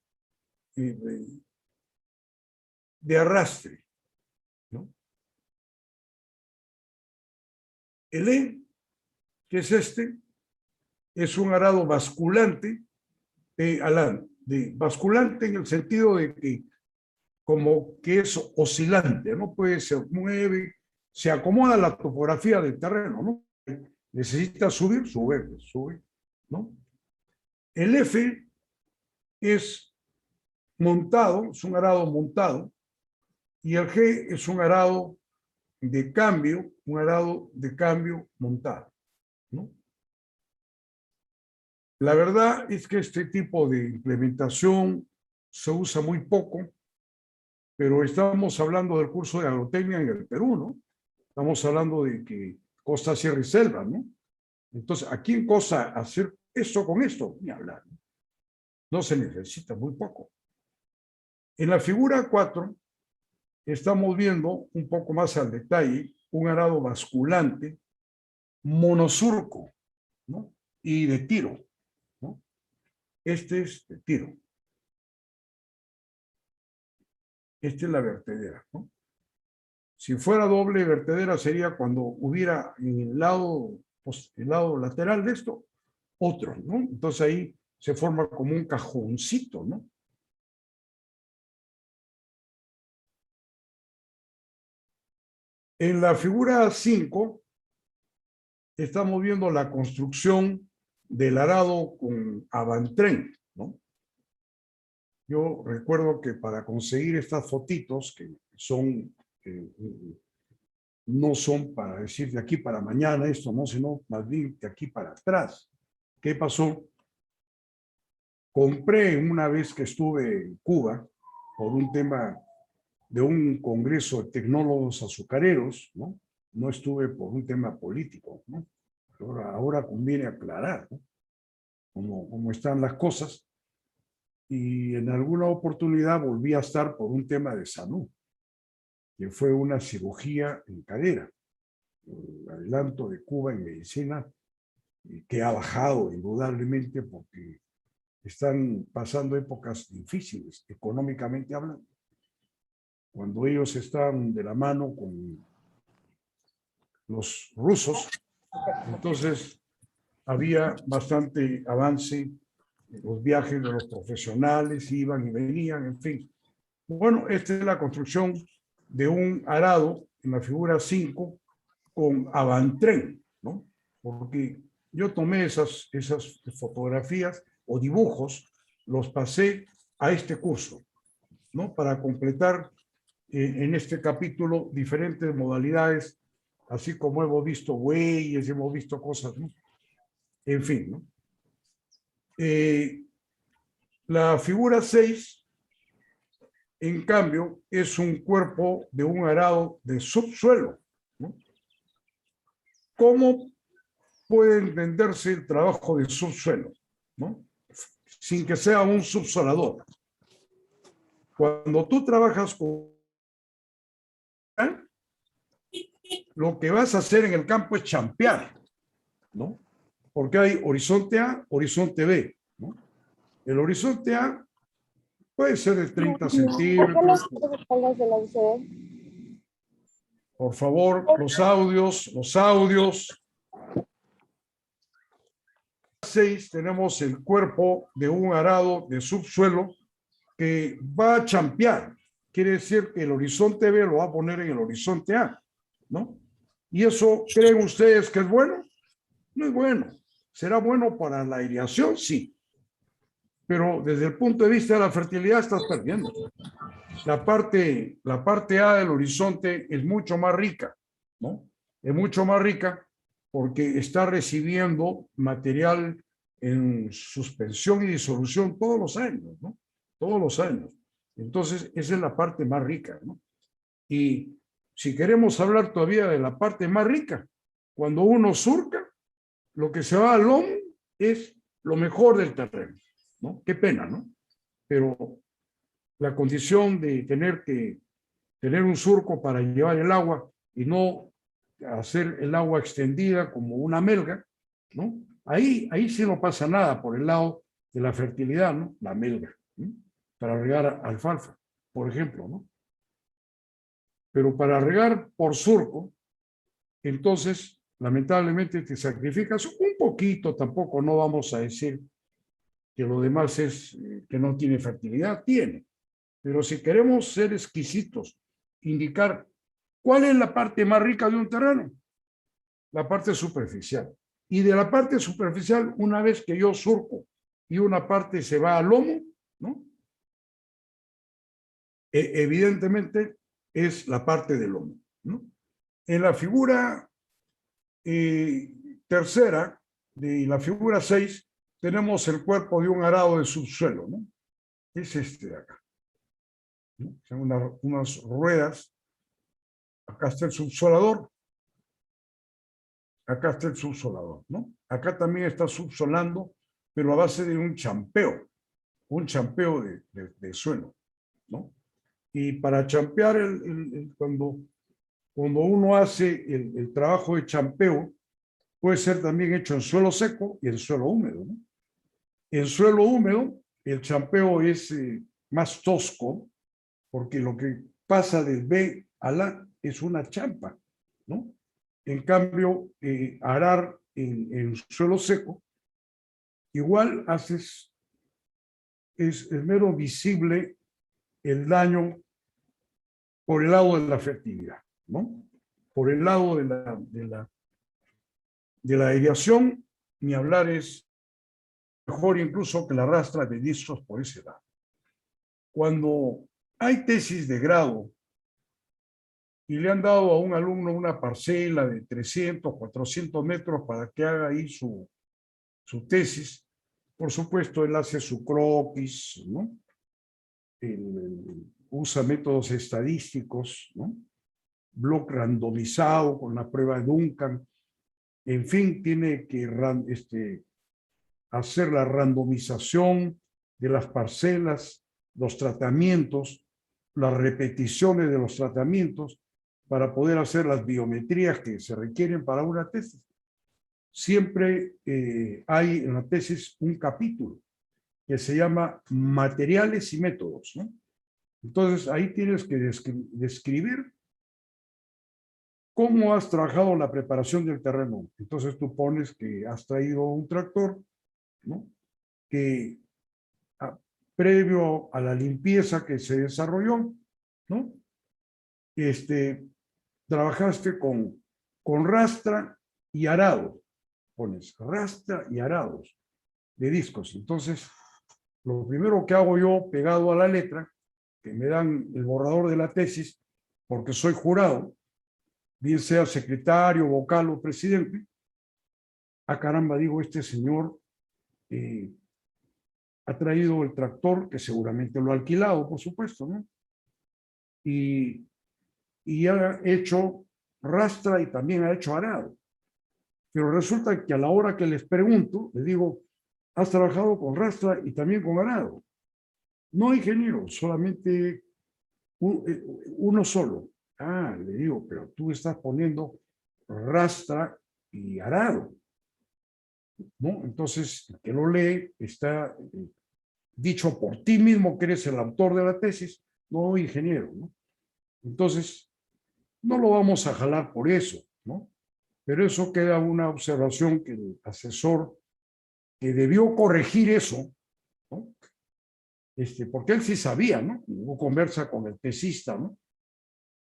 de arrastre, ¿no? El E, que es este, es un arado basculante, basculante en el sentido de que como que es oscilante, ¿no? Pues se mueve, se acomoda la topografía del terreno, ¿no? Necesita subir, sube, ¿no? El F es montado, es un arado montado, y el G es un arado de cambio, montado, ¿no? La verdad es que este tipo de implementación se usa muy poco, pero estamos hablando del curso de agrotecnia en el Perú, ¿no? Estamos hablando de que costa, sierra y selva, ¿no? Entonces, aquí en Costa hacer esto con esto, ni hablar, ¿no? No se necesita, muy poco. En la figura 4 estamos viendo un poco más al detalle un arado basculante monosurco, ¿no? Y de tiro, ¿no? Este es de tiro. Esta es la vertedera, ¿no? Si fuera doble vertedera sería cuando hubiera en el lado lateral de esto otro, ¿no? Entonces ahí se forma como un cajoncito, ¿no? En la figura 5 estamos viendo la construcción del arado con avantren, ¿no? Yo recuerdo que para conseguir estas fotitos, que son, no son para decir de aquí para mañana esto, no, sino más bien de aquí para atrás. ¿Qué pasó? Compré una vez que estuve en Cuba por un tema de un congreso de tecnólogos azucareros, ¿no? No estuve por un tema político, ¿no? Ahora conviene aclarar, ¿no? Cómo están las cosas. Y en alguna oportunidad volví a estar por un tema de salud, que fue una cirugía en cadera. El adelanto de Cuba en medicina, que ha bajado indudablemente porque están pasando épocas difíciles, económicamente hablando. Cuando ellos están de la mano con los rusos, entonces había bastante avance, los viajes de los profesionales iban y venían, en fin. Bueno, esta es la construcción de un arado en la figura 5 con avantren, ¿no? Porque yo tomé esas fotografías o dibujos, los pasé a este curso, ¿no? Para completar en este capítulo diferentes modalidades, así como hemos visto bueyes, hemos visto cosas, ¿no? En fin, ¿no? La figura 6, en cambio, es un cuerpo de un arado de subsuelo, ¿no? ¿Cómo puede entenderse el trabajo de subsuelo, ¿no? Sin que sea un subsolador. Cuando tú trabajas con... lo que vas a hacer en el campo es champear, ¿no? Porque hay horizonte A, horizonte B, ¿no? El horizonte A puede ser de 30 centímetros. Por favor, los audios. 6, tenemos el cuerpo de un arado de subsuelo que va a champear. Quiere decir que el horizonte B lo va a poner en el horizonte A, ¿no? ¿Y eso creen ustedes que es bueno? No es bueno. ¿Será bueno para la aireación? Sí. Pero desde el punto de vista de la fertilidad estás perdiendo. La parte A del horizonte es mucho más rica, ¿no? Es mucho más rica porque está recibiendo material en suspensión y disolución todos los años, ¿no? Todos los años. Entonces, esa es la parte más rica, ¿no? Y si queremos hablar todavía de la parte más rica, cuando uno surca, lo que se va al lomo es lo mejor del terreno, ¿no? Qué pena, ¿no? Pero la condición de tener un surco para llevar el agua y no hacer el agua extendida como una melga, ¿no? Ahí sí no pasa nada por el lado de la fertilidad, ¿no? La melga, ¿no? Para regar alfalfa, por ejemplo, ¿no? Pero para regar por surco, entonces, lamentablemente te sacrificas un poquito, tampoco no vamos a decir que lo demás es que no tiene fertilidad, tiene. Pero si queremos ser exquisitos, indicar cuál es la parte más rica de un terreno, la parte superficial. Y de la parte superficial, una vez que yo surco y una parte se va al lomo, ¿no? Evidentemente es la parte del lomo, ¿no? En la figura tercera, de la figura 6, tenemos el cuerpo de un arado de subsuelo, ¿no? Es este de acá, ¿no? Son unas ruedas. Acá está el subsolador. Acá está el subsolador, ¿no? Acá también está subsolando, pero a base de un champeo de suelo, ¿no? Y para champear, cuando uno hace el trabajo de champeo, puede ser también hecho en suelo seco y en suelo húmedo, ¿no? En suelo húmedo, el champeo es más tosco, porque lo que pasa del B al A es una champa, ¿no? En cambio, arar en suelo seco, igual es mero visible el daño por el lado de la fertilidad, ¿no? Por el lado de la aireación, ni hablar es mejor incluso que la rastra de discos por ese lado. Cuando hay tesis de grado y le han dado a un alumno una parcela de 300, 400 metros para que haga ahí su tesis, por supuesto, él hace su croquis, ¿no? Usa métodos estadísticos, ¿no? Bloc randomizado con la prueba de Duncan. En fin, tiene que hacer la randomización de las parcelas, los tratamientos, las repeticiones de los tratamientos para poder hacer las biometrías que se requieren para una tesis. Siempre hay en la tesis un capítulo que se llama materiales y métodos, ¿no? Entonces, ahí tienes que describir cómo has trabajado la preparación del terreno. Entonces, tú pones que has traído un tractor, ¿no? Que previo a la limpieza que se desarrolló, ¿no? Trabajaste con rastra y arado. Pones rastra y arados de discos. Entonces, lo primero que hago yo, pegado a la letra, que me dan el borrador de la tesis, porque soy jurado, bien sea secretario, vocal o presidente, caramba, digo, este señor ha traído el tractor, que seguramente lo ha alquilado, por supuesto, ¿no? Y ha hecho rastra y también ha hecho arado. Pero resulta que a la hora que les pregunto, les digo, ¿has trabajado con rastra y también con arado? No, ingeniero, solamente uno solo. Ah, le digo, pero tú estás poniendo rastra y arado, ¿no? Entonces, el que lo lee está dicho por ti mismo que eres el autor de la tesis, no ingeniero, ¿no? Entonces, no lo vamos a jalar por eso, ¿no? Pero eso queda una observación que el asesor que debió corregir eso, ¿no? Porque él sí sabía, ¿no? Hubo conversa con el tesista, ¿no?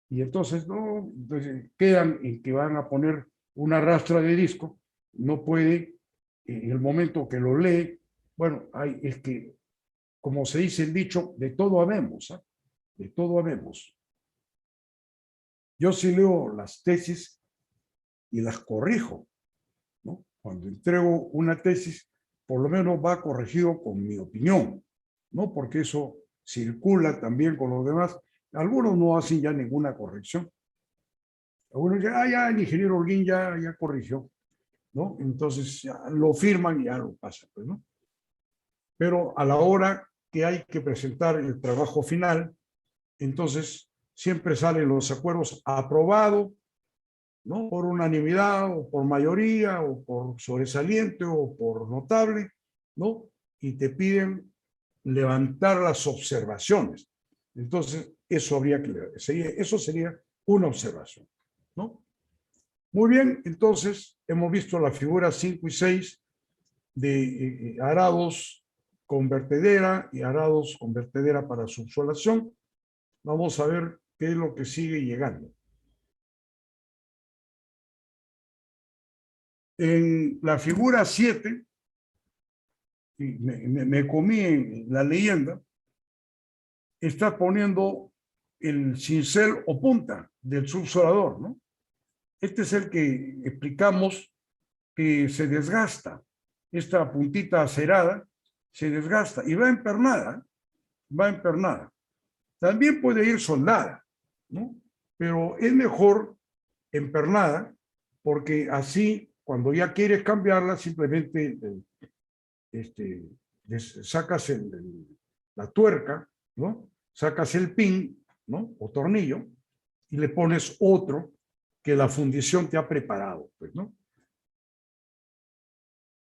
Y entonces, no, entonces quedan en que van a poner una rastra de disco, no puede, en el momento que lo lee, bueno, es que, como se dice el dicho, de todo habemos, ¿eh? De todo habemos. Yo sí leo las tesis y las corrijo, ¿no? Cuando entrego una tesis, por lo menos va corregido con mi opinión, ¿no? Porque eso circula también con los demás. Algunos no hacen ya ninguna corrección. Algunos dicen, ya el ingeniero Holguín ya corrigió, ¿no? Entonces ya lo firman y ya lo pasan, pues, ¿no? Pero a la hora que hay que presentar el trabajo final, entonces siempre salen los acuerdos aprobados, ¿no? Por unanimidad o por mayoría o por sobresaliente o por notable, ¿no? Y te piden levantar las observaciones. Entonces, eso eso sería una observación, ¿no? Muy bien, entonces hemos visto las figuras 5 y 6 de arados con vertedera y arados con vertedera para subsolación. Vamos a ver qué es lo que sigue llegando. En la figura 7, me comí en la leyenda, está poniendo el cincel o punta del subsolador, ¿no? Este es el que explicamos que se desgasta. Esta puntita acerada se desgasta y va empernada, va empernada. También puede ir soldada, ¿no? Pero es mejor empernada porque así, cuando ya quieres cambiarla, simplemente sacas la tuerca, ¿no? Sacas el pin, ¿no? O tornillo y le pones otro que la fundición te ha preparado, pues, ¿no?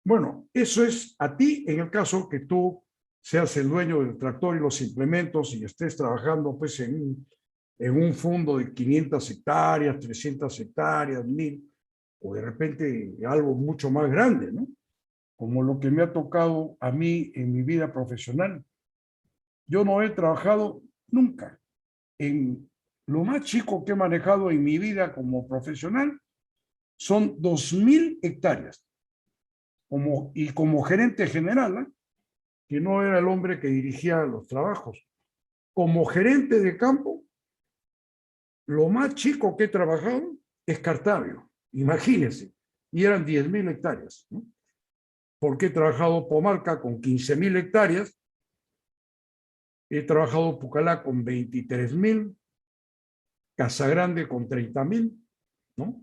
Bueno, eso es a ti en el caso que tú seas el dueño del tractor y los implementos y estés trabajando pues en un fondo de 500 hectáreas, 300 hectáreas, 1000, o de repente algo mucho más grande, ¿no? Como lo que me ha tocado a mí en mi vida profesional. Yo no he trabajado nunca. En lo más chico que he manejado en mi vida como profesional son 2000 hectáreas. Como gerente general, ¿eh? Que no era el hombre que dirigía los trabajos. Como gerente de campo, lo más chico que he trabajado es Cartavio, imagínense, y eran 10.000 hectáreas, ¿no? Porque he trabajado Pomarca con 15.000 hectáreas, he trabajado Pucallá con 23.000, Casagrande con 30.000, ¿no?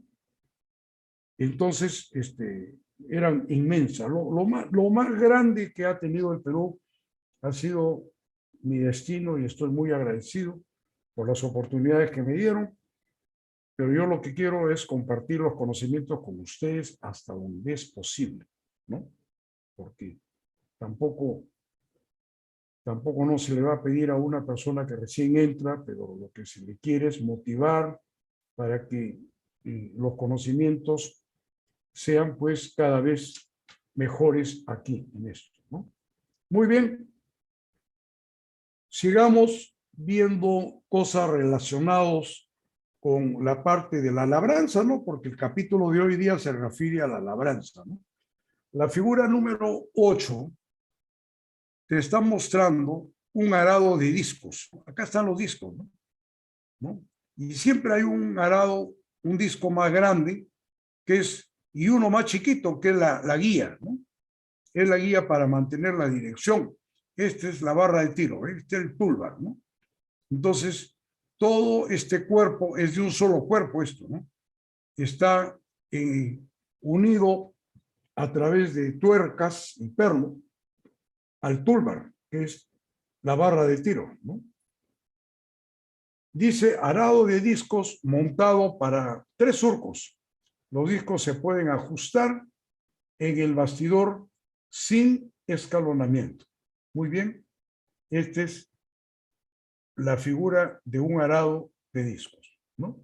Entonces, eran inmensas. Lo más grande que ha tenido el Perú ha sido mi destino y estoy muy agradecido por las oportunidades que me dieron, pero yo lo que quiero es compartir los conocimientos con ustedes hasta donde es posible, ¿no? Porque tampoco no se le va a pedir a una persona que recién entra, pero lo que se le quiere es motivar para que los conocimientos sean pues cada vez mejores aquí en esto, ¿no? Muy bien. Sigamos viendo cosas relacionadas con la parte de la labranza, ¿no? Porque el capítulo de hoy día se refiere a la labranza, ¿no? La figura número 8 te está mostrando un arado de discos. Acá están los discos, ¿no? Y siempre hay un arado, un disco más grande, que es y uno más chiquito que es la guía, ¿no? Es la guía para mantener la dirección. Esta es la barra de tiro, este es el toolbar, ¿no? Entonces, todo este cuerpo es de un solo cuerpo, esto, ¿no? Está unido a través de tuercas y perno al toolbar, que es la barra de tiro, ¿no? Dice arado de discos montado para 3 surcos. Los discos se pueden ajustar en el bastidor sin escalonamiento. Muy bien, esta es la figura de un arado de discos, ¿no?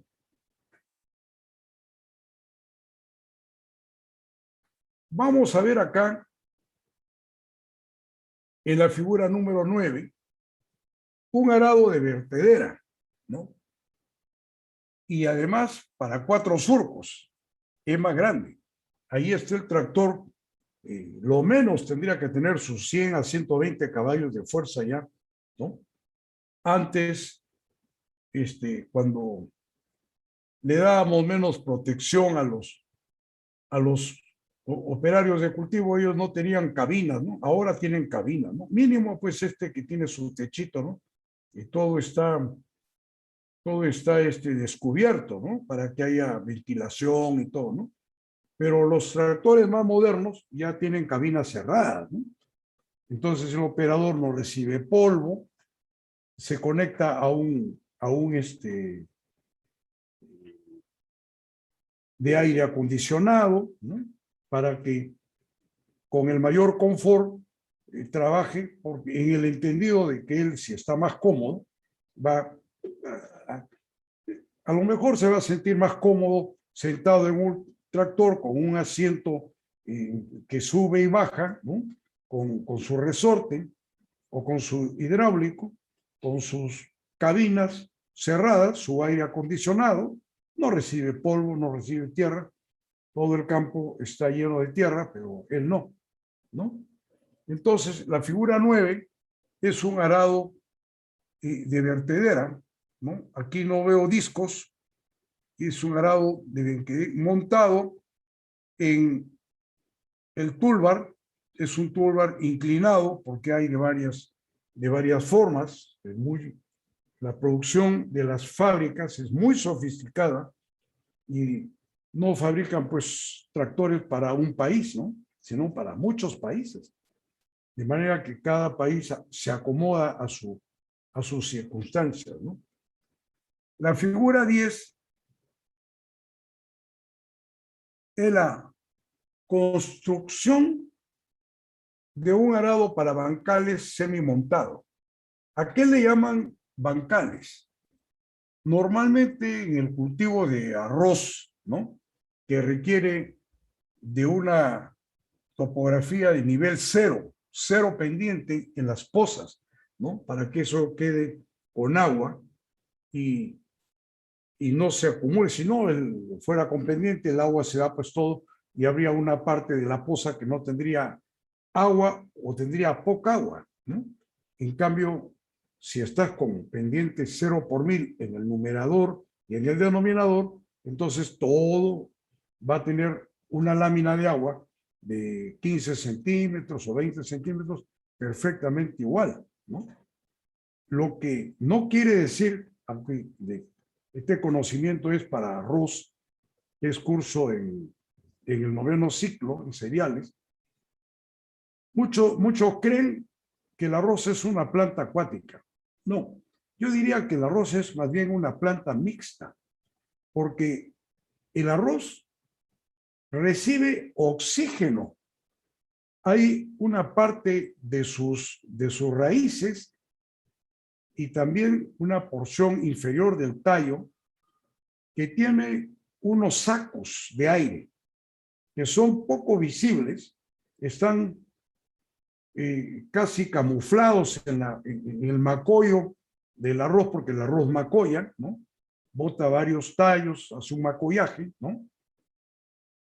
Vamos a ver acá, en la figura número 9, un arado de vertedera, ¿no? Y además para 4 surcos, es más grande. Ahí está el tractor, lo menos tendría que tener sus 100 a 120 caballos de fuerza ya, ¿no? Antes, cuando le dábamos menos protección a los operarios de cultivo, ellos no tenían cabinas, ¿no? Ahora tienen cabinas, ¿no? Mínimo, pues, que tiene su techito, ¿no? Y todo está descubierto, ¿no? Para que haya ventilación y todo, ¿no? Pero los tractores más modernos ya tienen cabinas cerradas, ¿no? Entonces el operador no recibe polvo, se conecta a un de aire acondicionado, ¿no? Para que con el mayor confort trabaje, porque en el entendido de que él, si está más cómodo, va a lo mejor se va a sentir más cómodo sentado en un tractor con un asiento que sube y baja, ¿no? Con su resorte o con su hidráulico, con sus cabinas cerradas, su aire acondicionado, no recibe polvo, no recibe tierra, todo el campo está lleno de tierra, pero él no, ¿no? Entonces, la figura 9 es un arado de vertedera, ¿no? Aquí no veo discos, es un arado montado en el toolbar, es un toolbar inclinado porque hay de varias formas, la producción de las fábricas es muy sofisticada y no fabrican pues tractores para un país, ¿no? Sino para muchos países. De manera que cada país se acomoda a sus circunstancias, ¿no? La figura 10 es la construcción de un arado para bancales semimontado. ¿A qué le llaman bancales? Normalmente en el cultivo de arroz, ¿no? Que requiere de una topografía de nivel cero pendiente en las pozas, ¿no? Para que eso quede con agua y no se acumule. Si no fuera con pendiente, el agua se da pues todo y habría una parte de la poza que no tendría agua o tendría poca agua, ¿no? En cambio, si estás con pendiente 0 por 1000 en el numerador y en el denominador, entonces todo va a tener una lámina de agua de 15 centímetros o 20 centímetros perfectamente igual, ¿no? Lo que no quiere decir, aunque este conocimiento es para arroz, que es curso en el 9º ciclo, en cereales, muchos creen que el arroz es una planta acuática. No, yo diría que el arroz es más bien una planta mixta, porque el arroz recibe oxígeno. Hay una parte de sus raíces y también una porción inferior del tallo que tiene unos sacos de aire que son poco visibles, están casi camuflados en el macollo del arroz, porque el arroz macolla, ¿no? Bota varios tallos, hace un macollaje, ¿no?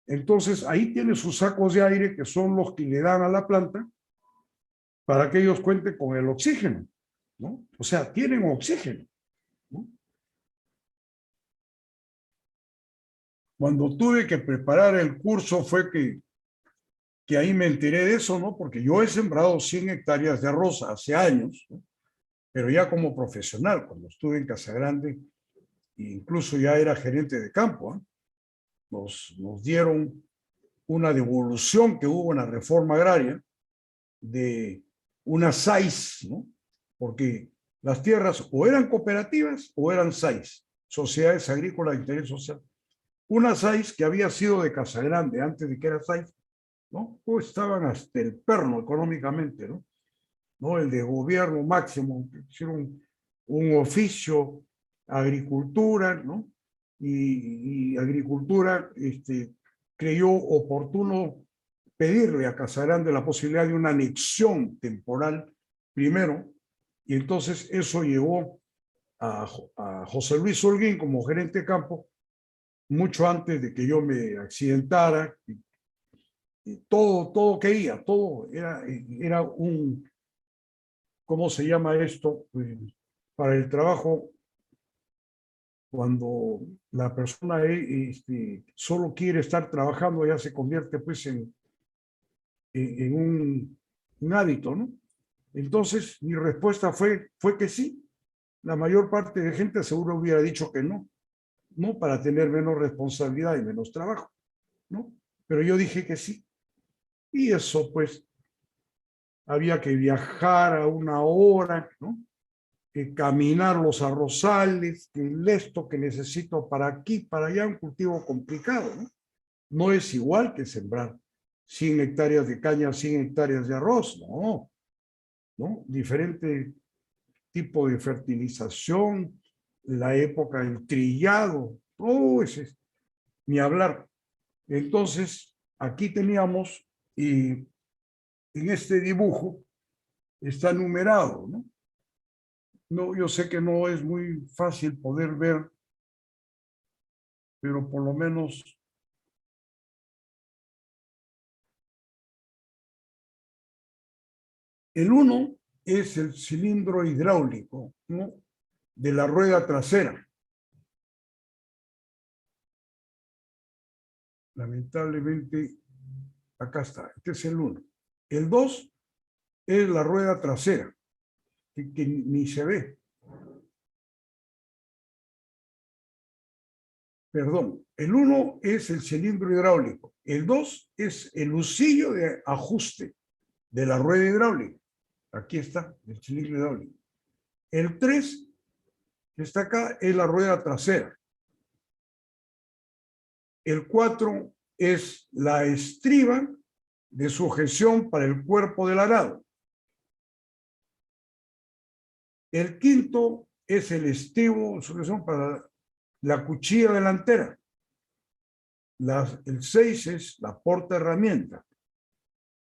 Entonces ahí tiene sus sacos de aire que son los que le dan a la planta para que ellos cuenten con el oxígeno, ¿no? O sea, tienen oxígeno, ¿no? Cuando tuve que preparar el curso fue que ahí me enteré de eso, ¿no? Porque yo he sembrado 100 hectáreas de arroz hace años, ¿no? Pero ya como profesional, cuando estuve en Casagrande, incluso ya era gerente de campo, ¿eh? Nos dieron una devolución que hubo en la reforma agraria de unas SAIS, ¿no? Porque las tierras o eran cooperativas o eran SAIS, Sociedades Agrícolas de Interés Social. Una SAIS que había sido de Casagrande antes de que era SAIS, ¿no? Pues estaban hasta el perno económicamente, ¿no? ¿No? El de gobierno máximo, hicieron un oficio, agricultura, ¿no? Y agricultura creyó oportuno pedirle a Casagrande la posibilidad de una anexión temporal primero, y entonces eso llevó a José Luis Holguín como gerente de campo, mucho antes de que yo me accidentara, y todo caía, todo era un, ¿cómo se llama esto? Para el trabajo, cuando la persona solo quiere estar trabajando, ya se convierte pues en un hábito, ¿no? Entonces, mi respuesta fue que sí. La mayor parte de gente seguro hubiera dicho que no, no para tener menos responsabilidad y menos trabajo, ¿no? Pero yo dije que sí. Y eso, pues, había que viajar a una hora, ¿no? Que caminar los arrozales, que esto que necesito para aquí, para allá, un cultivo complicado, ¿no? No es igual que sembrar 100 hectáreas de caña, 100 hectáreas de arroz, no, ¿no? Diferente tipo de fertilización, la época del trillado, todo ese, ni hablar. Entonces, aquí teníamos, y en este dibujo está numerado, ¿no? No, yo sé que no es muy fácil poder ver, pero por lo menos el 1 es el cilindro hidráulico, ¿no? De la rueda trasera. Lamentablemente, acá está, este es el 1. El 2 es la rueda trasera, que ni se ve. Perdón, el 1 es el cilindro hidráulico. El 2 es el husillo de ajuste de la rueda hidráulica. Aquí está, el cilindro hidráulico. El 3, que está acá, es la rueda trasera. El 4 es la estriba de sujeción para el cuerpo del arado. El 5 es el estribo de sujeción para la cuchilla delantera. El 6 es la porta herramienta,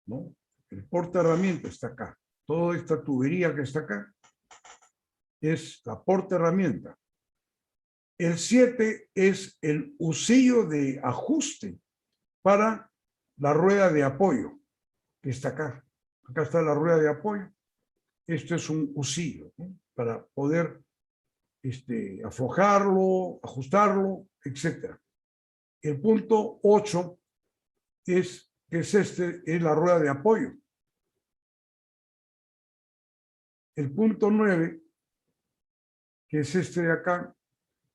¿no? El porta herramienta está acá. Toda esta tubería que está acá es la porta herramienta. El 7 es el husillo de ajuste para la rueda de apoyo, que está acá. Acá está la rueda de apoyo. Esto es un husillo, ¿no? Para poder aflojarlo, ajustarlo, etc. El punto 8 es la rueda de apoyo. El punto 9, que es este de acá,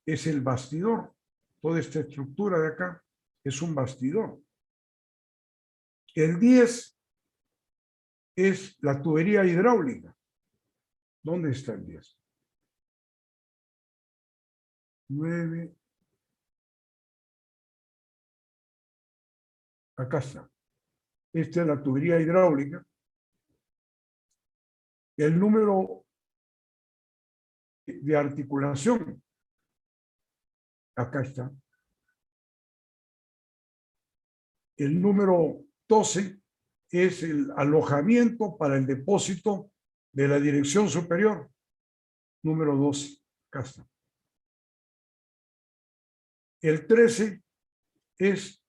es el bastidor. Toda esta estructura de acá es un bastidor. El 10 es la tubería hidráulica. ¿Dónde está el 10? 9. Acá está. Esta es la tubería hidráulica. El número de articulación. Acá está. El número 12 es el alojamiento para el depósito de la dirección superior. Número 12. Acá está. El 13 es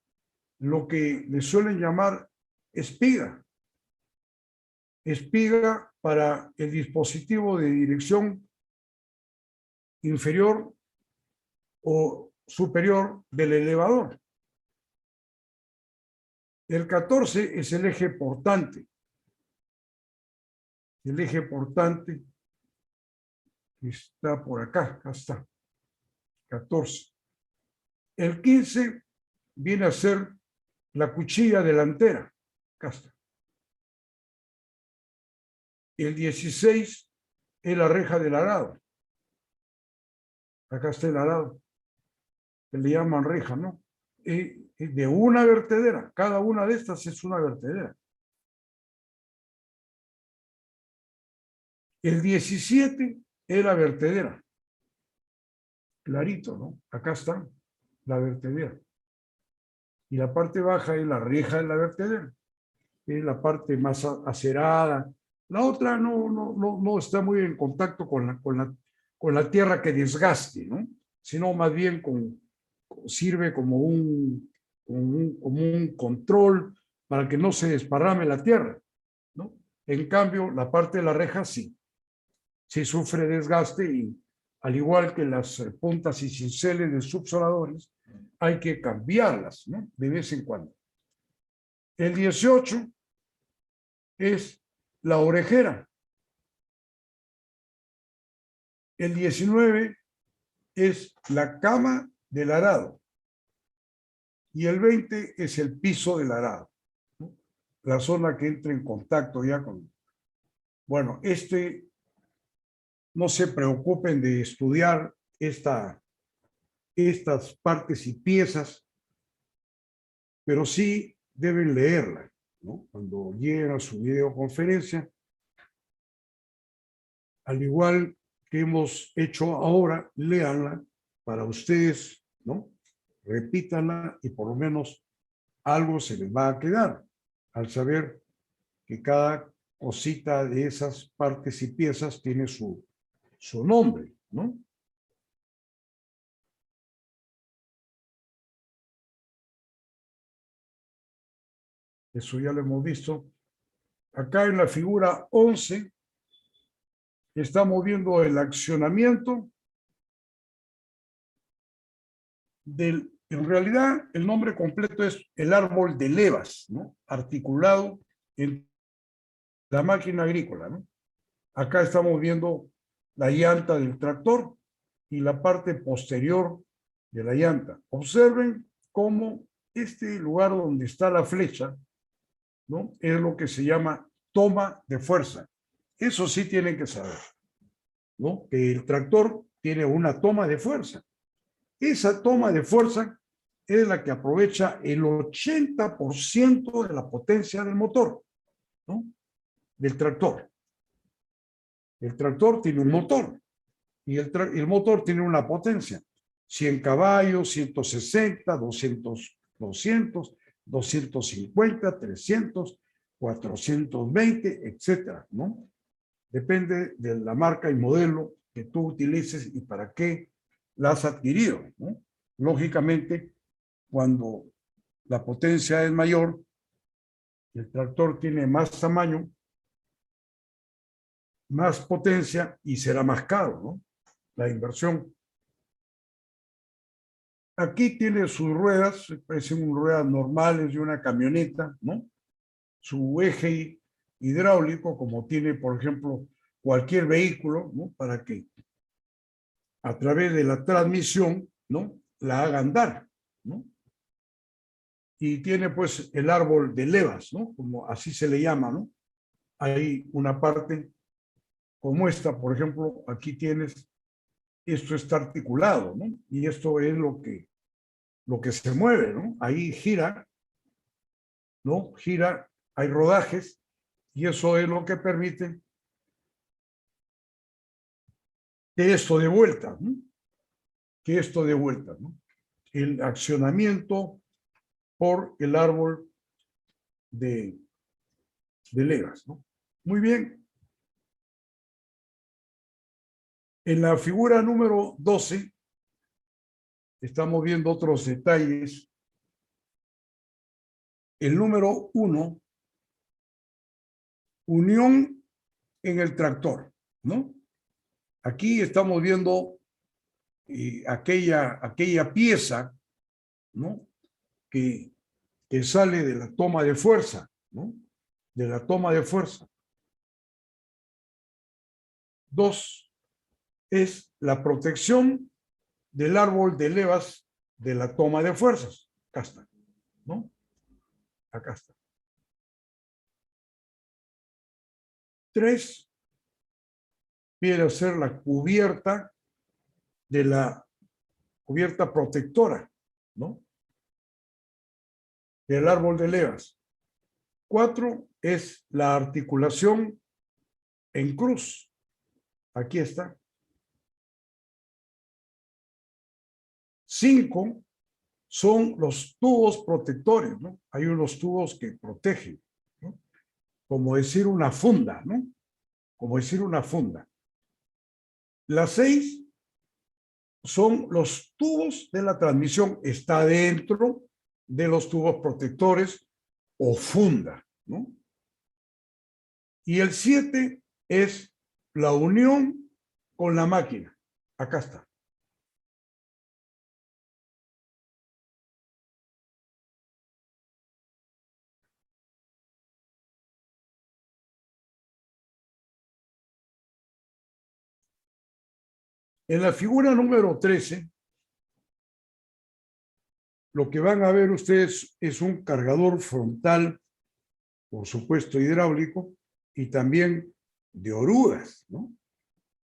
lo que le suelen llamar espiga. Espiga para el dispositivo de dirección inferior o superior del elevador. El 14 es el eje portante. El eje portante está por acá, acá está. 14. El 15 viene a ser la cuchilla delantera. Acá está. El 16 es la reja del arado. Acá está el arado. Que le llaman reja, ¿no? De una vertedera. Cada una de estas es una vertedera. El 17 es la vertedera. Clarito, ¿no? Acá está la vertedera. Y la parte baja es la reja de la vertedera. Es la parte más acerada. La otra no está muy en contacto con la tierra que desgaste, ¿no? Sino más bien sirve como un control para que no se desparrame la tierra, ¿no? En cambio, la parte de la reja sí sufre desgaste y al igual que las puntas y cinceles de subsoladores, hay que cambiarlas, ¿no? De vez en cuando. El 18 es la orejera. El 19 es la cama del arado. Y el 20 es el piso del arado, ¿no? La zona que entra en contacto ya con... Bueno, no se preocupen de estudiar estas partes y piezas, pero sí deben leerla, ¿no? Cuando lleguen a su videoconferencia, al igual que hemos hecho ahora, léanla para ustedes, ¿no? Repítanla y por lo menos algo se les va a quedar al saber que cada cosita de esas partes y piezas tiene su nombre, ¿no? Eso ya lo hemos visto. Acá en la figura 11 estamos viendo el accionamiento en realidad el nombre completo es el árbol de levas, ¿no? Articulado en la máquina agrícola, ¿no? Acá estamos viendo la llanta del tractor y la parte posterior de la llanta. Observen cómo este lugar donde está la flecha, ¿no? Es lo que se llama toma de fuerza. Eso sí tienen que saber, ¿no? Que el tractor tiene una toma de fuerza. Esa toma de fuerza es la que aprovecha el 80% de la potencia del motor, ¿no? Del tractor. El tractor tiene un motor y el motor tiene una potencia. 100 caballos, 160, 200, 250, 300, 420, etcétera, ¿no? Depende de la marca y modelo que tú utilices y para qué la has adquirido, ¿no? Lógicamente, cuando la potencia es mayor, el tractor tiene más tamaño, más potencia y será más caro, ¿no? La inversión. Aquí tiene sus ruedas, parecen ruedas normales de una camioneta, ¿no? Su eje hidráulico, como tiene, por ejemplo, cualquier vehículo, ¿no? Para que a través de la transmisión, ¿no? La haga andar, ¿no? Y tiene pues el árbol de levas, ¿no? Como así se le llama, ¿no? Hay una parte como esta, por ejemplo, aquí tienes, esto está articulado, ¿no? Y esto es lo que se mueve, ¿no? Ahí gira, ¿no? Gira, hay rodajes, y eso es lo que permite que esto dé vuelta, ¿no? Que esto dé vuelta, ¿no? El accionamiento por el árbol de levas, ¿no? Muy bien. En la figura número 12 estamos viendo otros detalles. El número 1, unión en el tractor, ¿no? Aquí estamos viendo aquella pieza, ¿no? que sale de la toma de fuerza, ¿no? De la toma de fuerza. 2 es la protección del árbol de levas de la toma de fuerzas. Acá está, ¿no? Acá está. 3 viene a ser la cubierta de la cubierta protectora, ¿no? Del árbol de levas. 4 es la articulación en cruz. Aquí está. 5 son los tubos protectores, ¿no? Hay unos tubos que protegen, ¿no? Como decir una funda, ¿no? Como decir una funda. Las 6 son los tubos de la transmisión. Está dentro de los tubos protectores o funda, ¿no? Y el 7 es la unión con la máquina. Acá está. En la figura número 13, lo que van a ver ustedes es un cargador frontal, por supuesto hidráulico, y también de orugas, ¿no?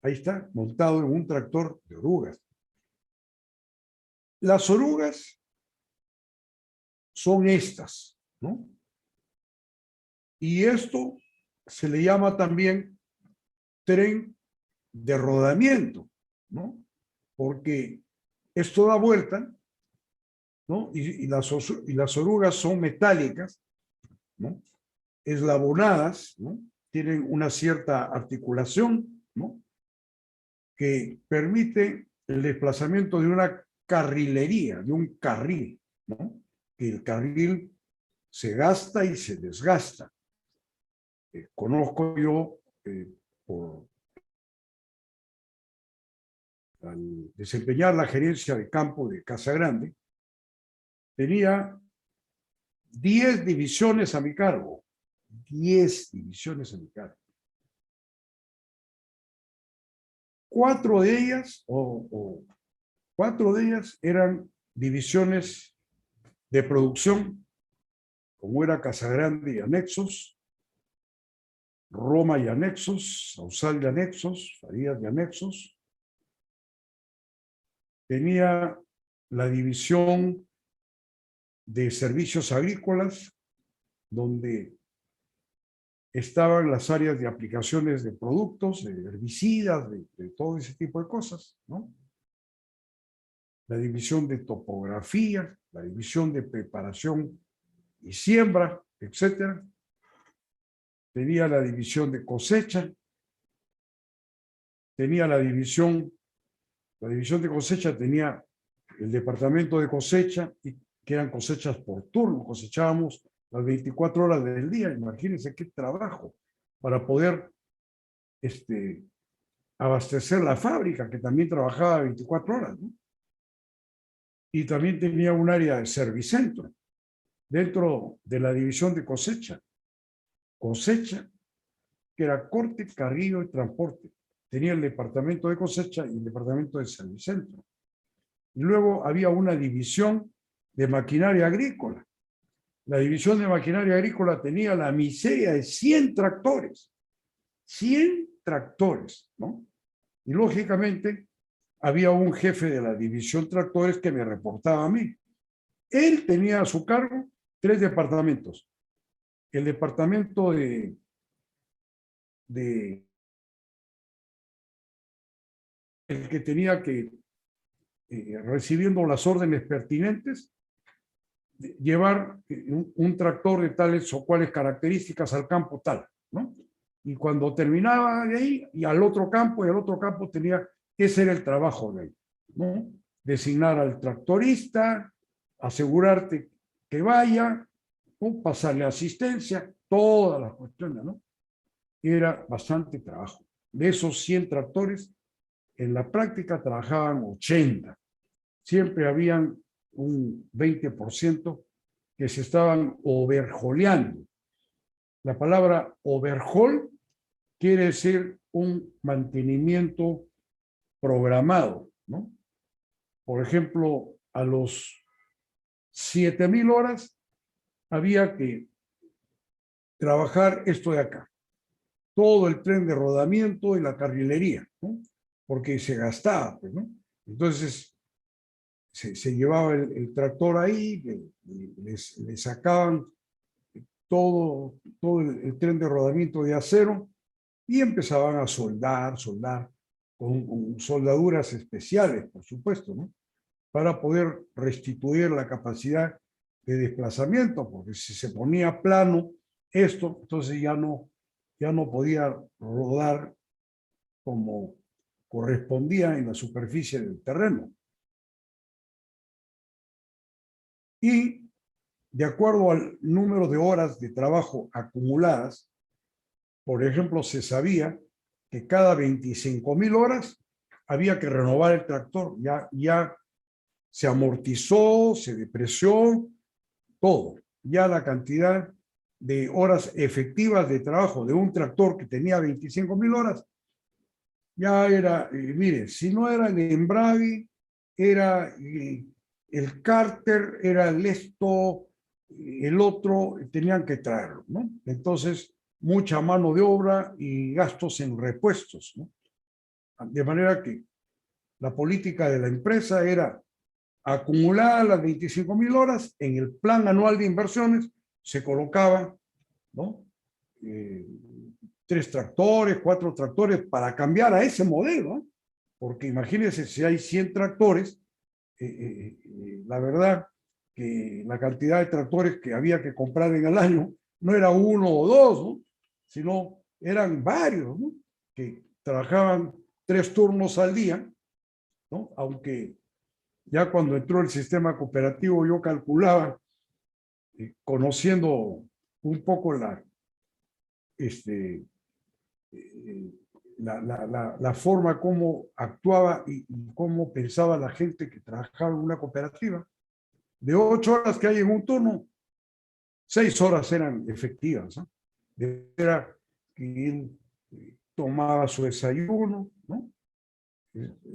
Ahí está, montado en un tractor de orugas. Las orugas son estas, ¿no? Y esto se le llama también tren de rodamiento, ¿no? Porque esto da vuelta, ¿no? Y las orugas son metálicas, ¿no? Eslabonadas, ¿no? Tienen una cierta articulación, ¿no? Que permite el desplazamiento de una carrilería, de un carril, ¿no? Que el carril se gasta y se desgasta. Conozco yo, al desempeñar la gerencia de campo de Casa Grande, tenía 10 divisiones a mi cargo. 10 divisiones a mi cargo. 4 de ellas, cuatro de ellas eran divisiones de producción, como era Casa Grande y anexos, Roma y anexos, Sausal y anexos, Farías y anexos. Tenía la división de servicios agrícolas, donde estaban las áreas de aplicaciones de productos, de herbicidas, de todo ese tipo de cosas, ¿no? La división de topografía, la división de preparación y siembra, etcétera. Tenía la división de cosecha, tenía la división de cosecha tenía el departamento de cosecha, que eran cosechas por turno, cosechábamos las 24 horas del día. Imagínense qué trabajo para poder abastecer la fábrica, que también trabajaba 24 horas, ¿no? Y también tenía un área de servicentro dentro de la división de cosecha. Cosecha, que era corte, carrillo y transporte. Tenía el departamento de cosecha y el departamento de servicentro. Y luego había una división de maquinaria agrícola. La división de maquinaria agrícola tenía la miseria de 100 tractores. 100 tractores, ¿no? Y lógicamente había un jefe de la división tractores que me reportaba a mí. Él tenía a su cargo 3 departamentos. El departamento de el que tenía que, recibiendo las órdenes pertinentes, llevar un tractor de tales o cuales características al campo tal, ¿no? Y cuando terminaba de ahí, y al otro campo, y al otro campo tenía, ese era el trabajo de él, ¿no? Designar al tractorista, asegurarte que vaya, ¿no? Pasarle asistencia, todas las cuestiones, ¿no? Era bastante trabajo. De esos 100 tractores, en la práctica trabajaban 80. Siempre habían un 20% que se estaban overholeando. La palabra overhaul quiere decir un mantenimiento programado, ¿no? Por ejemplo, a los 7,000 horas había que trabajar esto de acá, todo el tren de rodamiento y la carrilería, ¿no? Porque se gastaba, pues, ¿no? Entonces, se llevaba el tractor ahí, le sacaban todo el tren de rodamiento de acero y empezaban a soldar con soldaduras especiales, por supuesto, ¿no? Para poder restituir la capacidad de desplazamiento, porque si se ponía plano esto, entonces ya no podía rodar como correspondía en la superficie del terreno. Y de acuerdo al número de horas de trabajo acumuladas, por ejemplo, se sabía que cada 25,000 horas había que renovar el tractor. Ya se amortizó, se depreció, todo. Ya la cantidad de horas efectivas de trabajo de un tractor que tenía 25,000 horas, ya era, mire, si no era el embrague, era el cárter, era el esto, el otro, tenían que traerlo, ¿no? Entonces, mucha mano de obra y gastos en repuestos, ¿no? De manera que la política de la empresa era acumular las 25,000 horas en el plan anual de inversiones, se colocaban, ¿no? 3 tractores, 4 tractores para cambiar a ese modelo, ¿no? Porque imagínense si hay 100 tractores, la verdad que la cantidad de tractores que había que comprar en el año no era uno o dos, ¿no? Sino eran varios, ¿no? Que trabajaban 3 turnos al día, ¿no? Aunque ya cuando entró el sistema cooperativo yo calculaba, conociendo un poco este, la forma como actuaba y cómo pensaba la gente que trabajaba en una cooperativa, de 8 horas que hay en un turno, 6 horas eran efectivas, ¿no? Era que él tomaba su desayuno, ¿no?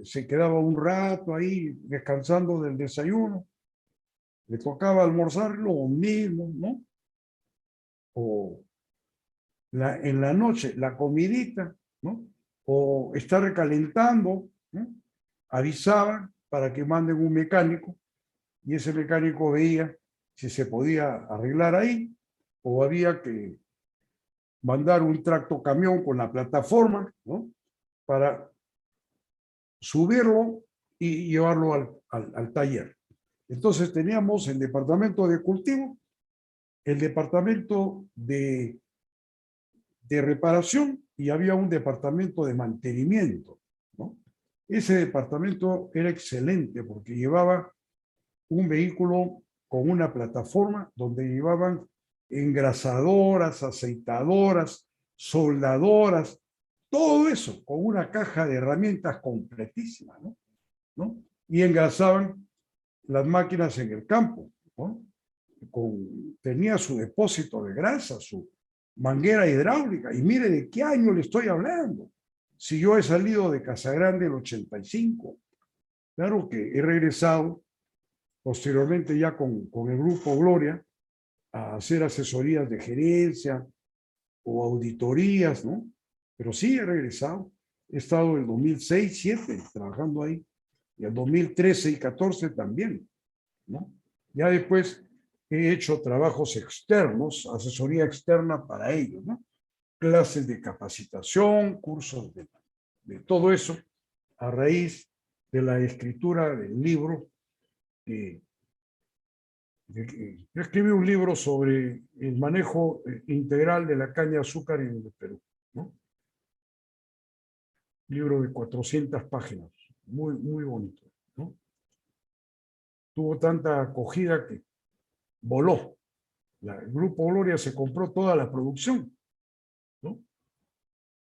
Se quedaba un rato ahí descansando del desayuno, le tocaba almorzar lo mismo, ¿no? O en la noche, la comidita, ¿no? O estar recalentando, ¿no? Avisaban para que manden un mecánico y ese mecánico veía si se podía arreglar ahí o había que mandar un tractocamión con la plataforma, ¿no? Para subirlo y llevarlo al taller. Entonces teníamos el departamento de cultivo, el departamento de reparación y había un departamento de mantenimiento, ¿no? Ese departamento era excelente porque llevaba un vehículo con una plataforma donde llevaban engrasadoras, aceitadoras, soldadoras, todo eso con una caja de herramientas completísima, ¿no? Y engrasaban las máquinas en el campo, ¿no? Tenía su depósito de grasa, su manguera hidráulica, y mire de qué año le estoy hablando. Si yo he salido de Casagrande el 85, claro que he regresado posteriormente ya con el Grupo Gloria a hacer asesorías de gerencia o auditorías, ¿no? Pero sí he regresado. He estado en el 2006, 2007 trabajando ahí, y el 2013 y 2014 también, ¿no? Ya después he hecho trabajos externos, asesoría externa para ellos, ¿no? Clases de capacitación, cursos de todo eso, a raíz de la escritura del libro. Yo escribí un libro sobre el manejo integral de la caña de azúcar en el Perú, ¿no? Libro de 400 páginas, muy, muy bonito, ¿no? Tuvo tanta acogida que voló. El Grupo Gloria se compró toda la producción, ¿no?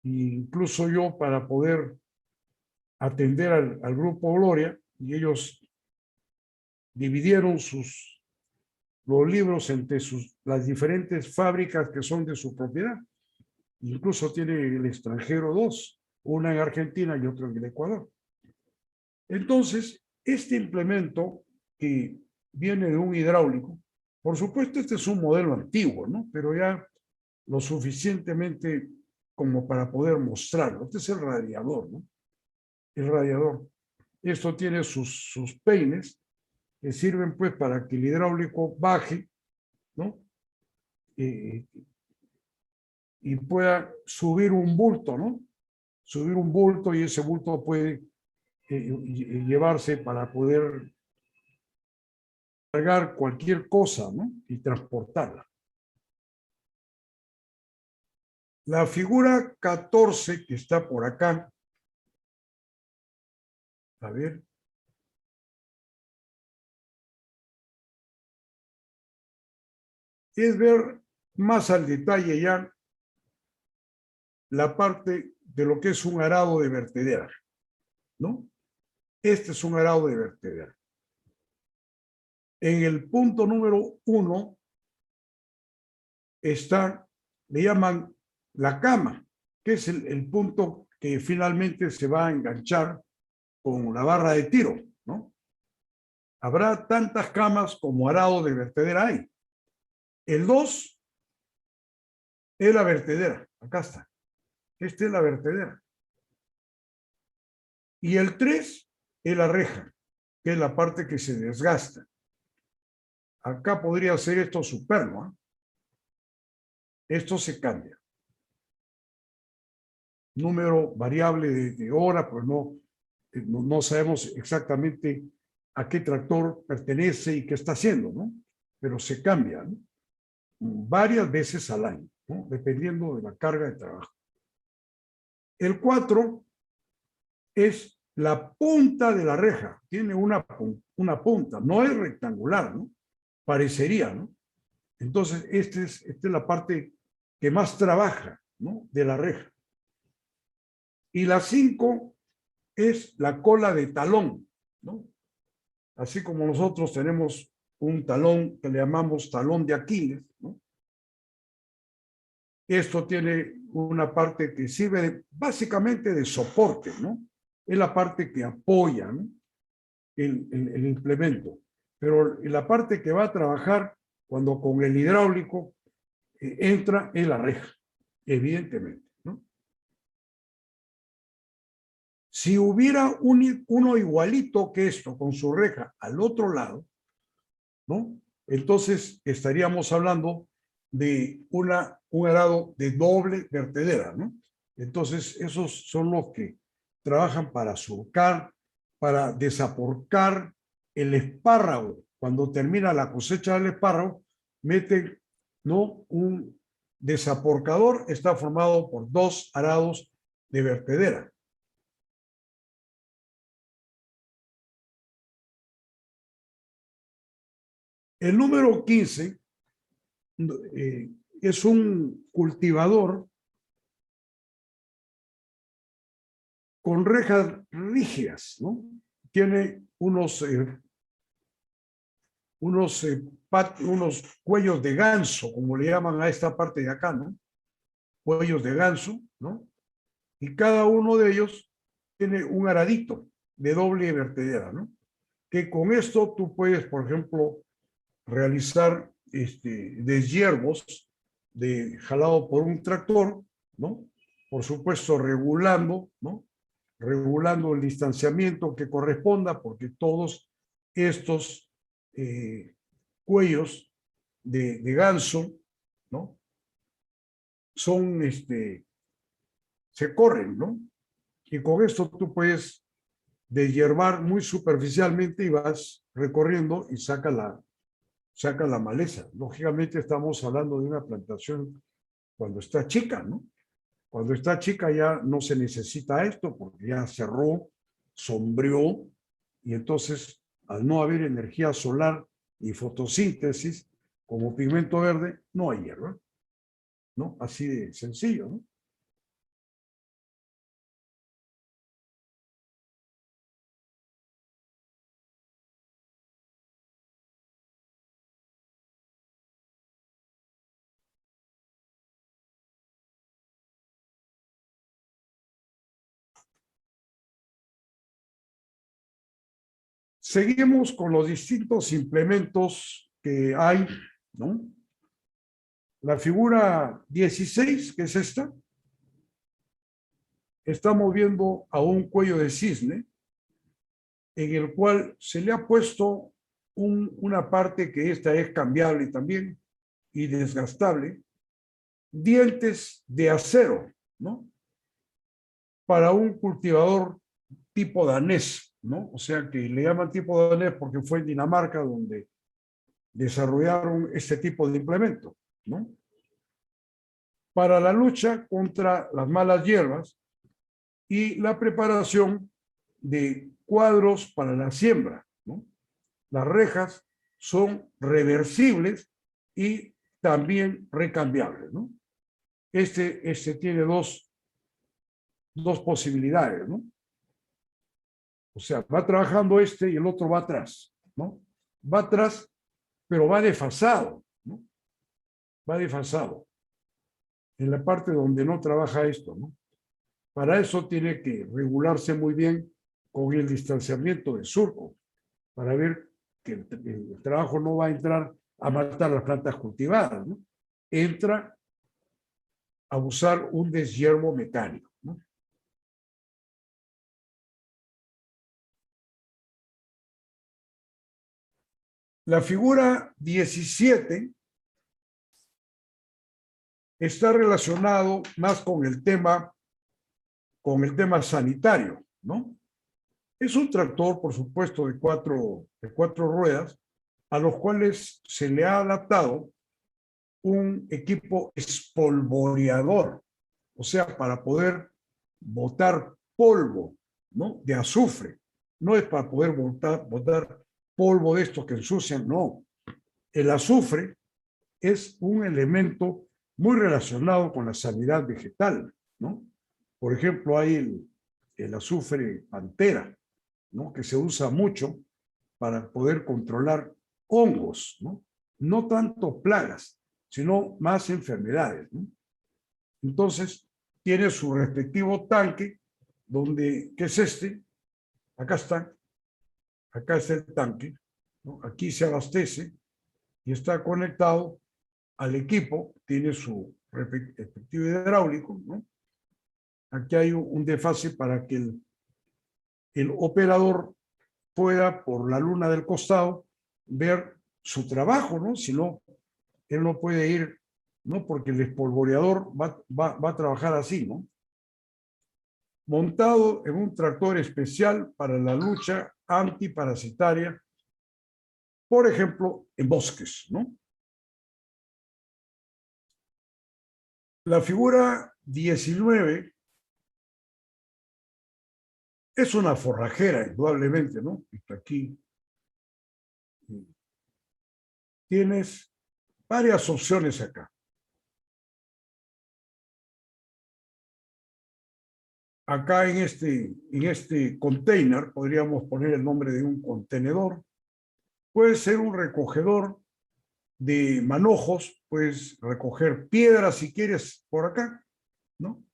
E incluso yo, para poder atender al Grupo Gloria y ellos dividieron los libros entre las diferentes fábricas que son de su propiedad. Incluso tiene el extranjero dos, una en Argentina y otra en el Ecuador. Entonces, este implemento que viene de un hidráulico, por supuesto este es un modelo antiguo, ¿no? Pero ya lo suficientemente como para poder mostrarlo. Este es el radiador, ¿no? El radiador. Esto tiene sus peines que sirven pues para que el hidráulico baje, ¿no? Y pueda subir un bulto, ¿no? Subir un bulto y ese bulto puede llevarse para poder cargar cualquier cosa, ¿no? Y transportarla. La figura 14 que está por acá, a ver, es ver más al detalle ya la parte de lo que es un arado de vertedera, ¿no? Este es un arado de vertedera. En el punto número 1 está, le llaman la cama, que es el punto que finalmente se va a enganchar con la barra de tiro, ¿no? Habrá tantas camas como arado de vertedera hay. El 2 es la vertedera, acá está. Esta es la vertedera. Y el 3 es la reja, que es la parte que se desgasta. Acá podría ser esto superno, ¿eh? Esto se cambia. Número variable de hora, pues no sabemos exactamente a qué tractor pertenece y qué está haciendo, ¿no? Pero se cambia, ¿no? Varias veces al año, ¿no? Dependiendo de la carga de trabajo. El 4 es la punta de la reja, tiene una punta, no es rectangular, ¿no? Parecería, ¿no? Entonces, esta es la parte que más trabaja, ¿no? De la reja. Y la 5 es la cola de talón, ¿no? Así como nosotros tenemos un talón que le llamamos talón de Aquiles, ¿no? Esto tiene una parte que sirve básicamente de soporte, ¿no? Es la parte que apoya, ¿no? el implemento. Pero la parte que va a trabajar cuando con el hidráulico entra en la reja, evidentemente, ¿no? Si hubiera uno igualito que esto, con su reja al otro lado, ¿no? Entonces estaríamos hablando de un arado de doble vertedera, ¿no? Entonces esos son los que trabajan para surcar, para desaporcar el espárrago. Cuando termina la cosecha del espárrago, meten, ¿no? Un desaporcador, está formado por 2 arados de vertedera. El número 15 es un cultivador con rejas rígidas, ¿no? Tiene unos cuellos de ganso, como le llaman a esta parte de acá, ¿no? Cuellos de ganso, ¿no? Y cada uno de ellos tiene un aradito de doble vertedera, ¿no? Que con esto tú puedes, por ejemplo, realizar deshiervos jalado por un tractor, ¿no? Por supuesto, regulando, ¿no? Regulando el distanciamiento que corresponda, porque todos estos cuellos de ganso, ¿no? Son, se corren, ¿no? Y con esto tú puedes deshiervar muy superficialmente y vas recorriendo y saca la maleza. Lógicamente estamos hablando de una plantación cuando está chica, ¿no? Cuando está chica ya no se necesita esto porque ya cerró, sombreó y entonces al no haber energía solar y fotosíntesis como pigmento verde, no hay hierba, ¿no? Así de sencillo, ¿no? Seguimos con los distintos implementos que hay, ¿no? La figura 16, que es esta, estamos viendo a un cuello de cisne en el cual se le ha puesto una parte que esta es cambiable también y desgastable, dientes de acero, ¿no? Para un cultivador tipo danés, ¿no? O sea que le llaman tipo danés porque fue en Dinamarca donde desarrollaron este tipo de implemento, ¿no? Para la lucha contra las malas hierbas y la preparación de cuadros para la siembra, ¿no? Las rejas son reversibles y también recambiables, ¿no? Este tiene dos posibilidades, ¿no? O sea, va trabajando este y el otro va atrás, ¿no? Va atrás, pero va desfasado, ¿no? Va desfasado en la parte donde no trabaja esto, ¿no? Para eso tiene que regularse muy bien con el distanciamiento del surco, para ver que el trabajo no va a entrar a matar las plantas cultivadas, ¿no? Entra a usar un deshiervo mecánico, ¿no? La figura 17 está relacionado más con el tema sanitario, ¿no? Es un tractor, por supuesto, de cuatro ruedas, a los cuales se le ha adaptado un equipo espolvoreador, o sea, para poder botar polvo, ¿no? De azufre. No es para poder botar polvo de estos que ensucian, no. El azufre es un elemento muy relacionado con la sanidad vegetal, ¿no? Por ejemplo, hay el azufre pantera, ¿no? Que se usa mucho para poder controlar hongos, ¿no? No tanto plagas, sino más enfermedades, ¿no? Entonces, tiene su respectivo tanque, que es este, acá está el tanque, ¿no? Aquí se abastece y está conectado al equipo, tiene su respectivo hidráulico, ¿no? Aquí hay un desfase para que el operador pueda, por la luna del costado, ver su trabajo, ¿no? Si no, él no puede ir, ¿no? Porque el espolvoreador va a trabajar así, ¿no? Montado en un tractor especial para la lucha antiparasitaria, por ejemplo, en bosques, ¿no? La figura 19 es una forrajera, indudablemente, ¿no? Aquí tienes varias opciones acá. Acá en este container podríamos poner el nombre de un contenedor. Puede ser un recogedor de manojos, puedes recoger piedras si quieres por acá, ¿no?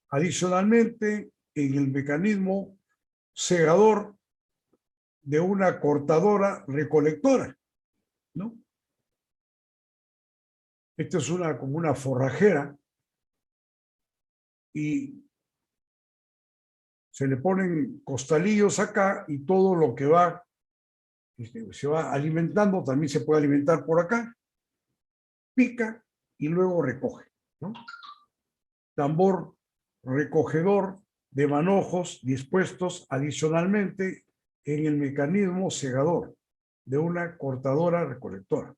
Adicionalmente, en el mecanismo segador de una cortadora recolectora, ¿no? Esta es como una forrajera y se le ponen costalillos acá y todo lo que se va alimentando, también se puede alimentar por acá, pica y luego recoge, ¿no? Tambor recogedor de manojos dispuestos adicionalmente en el mecanismo segador de una cortadora recolectora.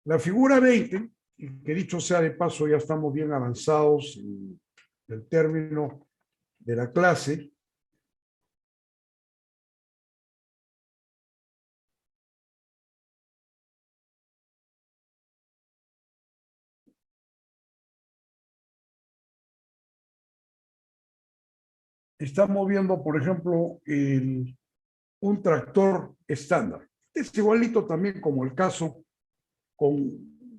La figura 20, que dicho sea de paso, ya estamos bien avanzados en el término de la clase. Estamos viendo, por ejemplo, un tractor estándar. Es igualito también como el caso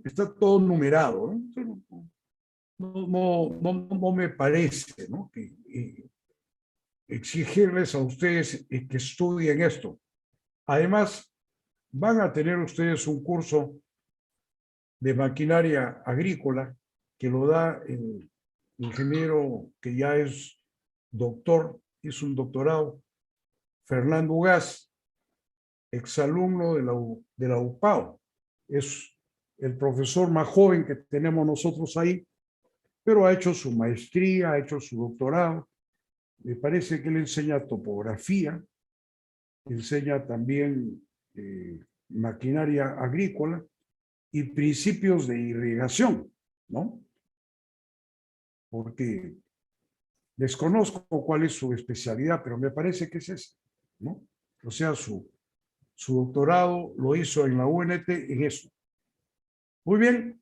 está todo numerado, ¿no? no me parece, ¿no? Que exigirles a ustedes que estudien esto. Además, van a tener ustedes un curso de maquinaria agrícola que lo da el ingeniero que ya es doctor, hizo un doctorado, Fernando Ugaz, exalumno de la UPAO. Es el profesor más joven que tenemos nosotros ahí, pero ha hecho su maestría, ha hecho su doctorado. Me parece que él enseña topografía, enseña también maquinaria agrícola y principios de irrigación, ¿no? Porque desconozco cuál es su especialidad, pero me parece que es esa, ¿no? O sea, su doctorado lo hizo en la UNT en eso. Muy bien.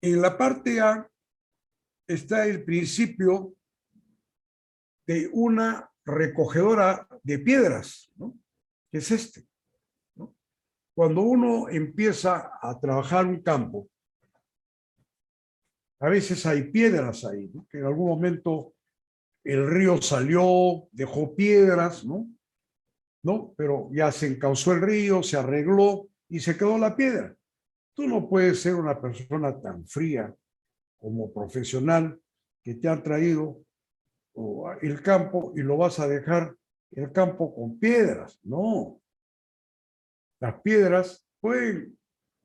En la parte A está el principio de una recogedora de piedras, ¿no? Que es este, ¿no? Cuando uno empieza a trabajar un campo, a veces hay piedras ahí, ¿no? Que en algún momento el río salió, dejó piedras, ¿no? ¿No? Pero ya se encauzó el río, se arregló y se quedó la piedra. Tú no puedes ser una persona tan fría como profesional que te han traído el campo y lo vas a dejar el campo con piedras. No, las piedras pueden,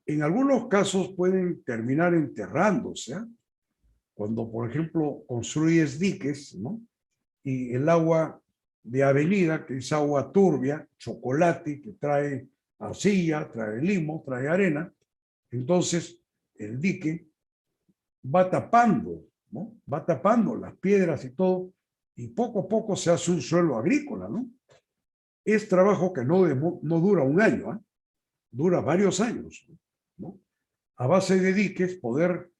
en algunos casos pueden terminar enterrándose, ¿eh? Cuando, por ejemplo, construyes diques, ¿no? Y el agua de avenida, que es agua turbia, chocolate, que trae arcilla, trae limo, trae arena, entonces el dique va tapando, ¿no? Va tapando las piedras y todo, y poco a poco se hace un suelo agrícola, ¿no? Es trabajo que no dura un año, ¿eh? Dura varios años, ¿no? A base de diques poder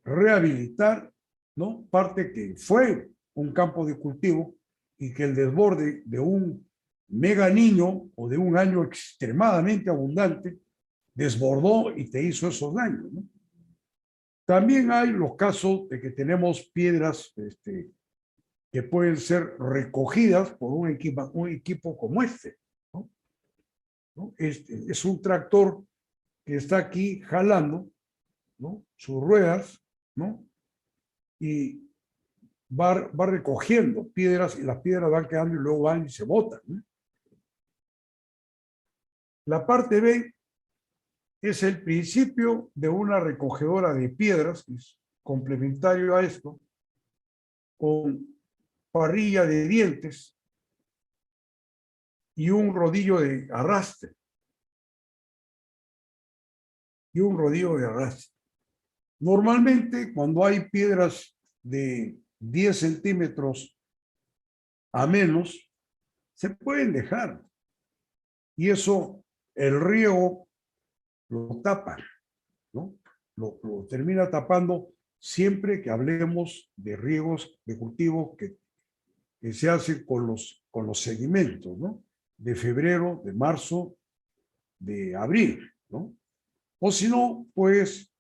rehabilitar, ¿no? Parte que fue un campo de cultivo y que el desborde de un mega niño o de un año extremadamente abundante desbordó y te hizo esos daños, ¿no? También hay los casos de que tenemos piedras que pueden ser recogidas por un equipo como este, ¿no? ¿No? Es un tractor que está aquí jalando, ¿no? Sus ruedas, ¿no? Y va recogiendo piedras y las piedras van quedando y luego van y se botan, ¿no? La parte B es el principio de una recogedora de piedras, que es complementario a esto, con parrilla de dientes y un rodillo de arrastre. Normalmente, cuando hay piedras de 10 centímetros a menos, se pueden dejar. Y eso, el riego lo tapa, ¿no? Lo termina tapando siempre que hablemos de riegos de cultivos que se hacen con los sedimentos, ¿no? De febrero, de marzo, de abril, ¿no? O si no, pues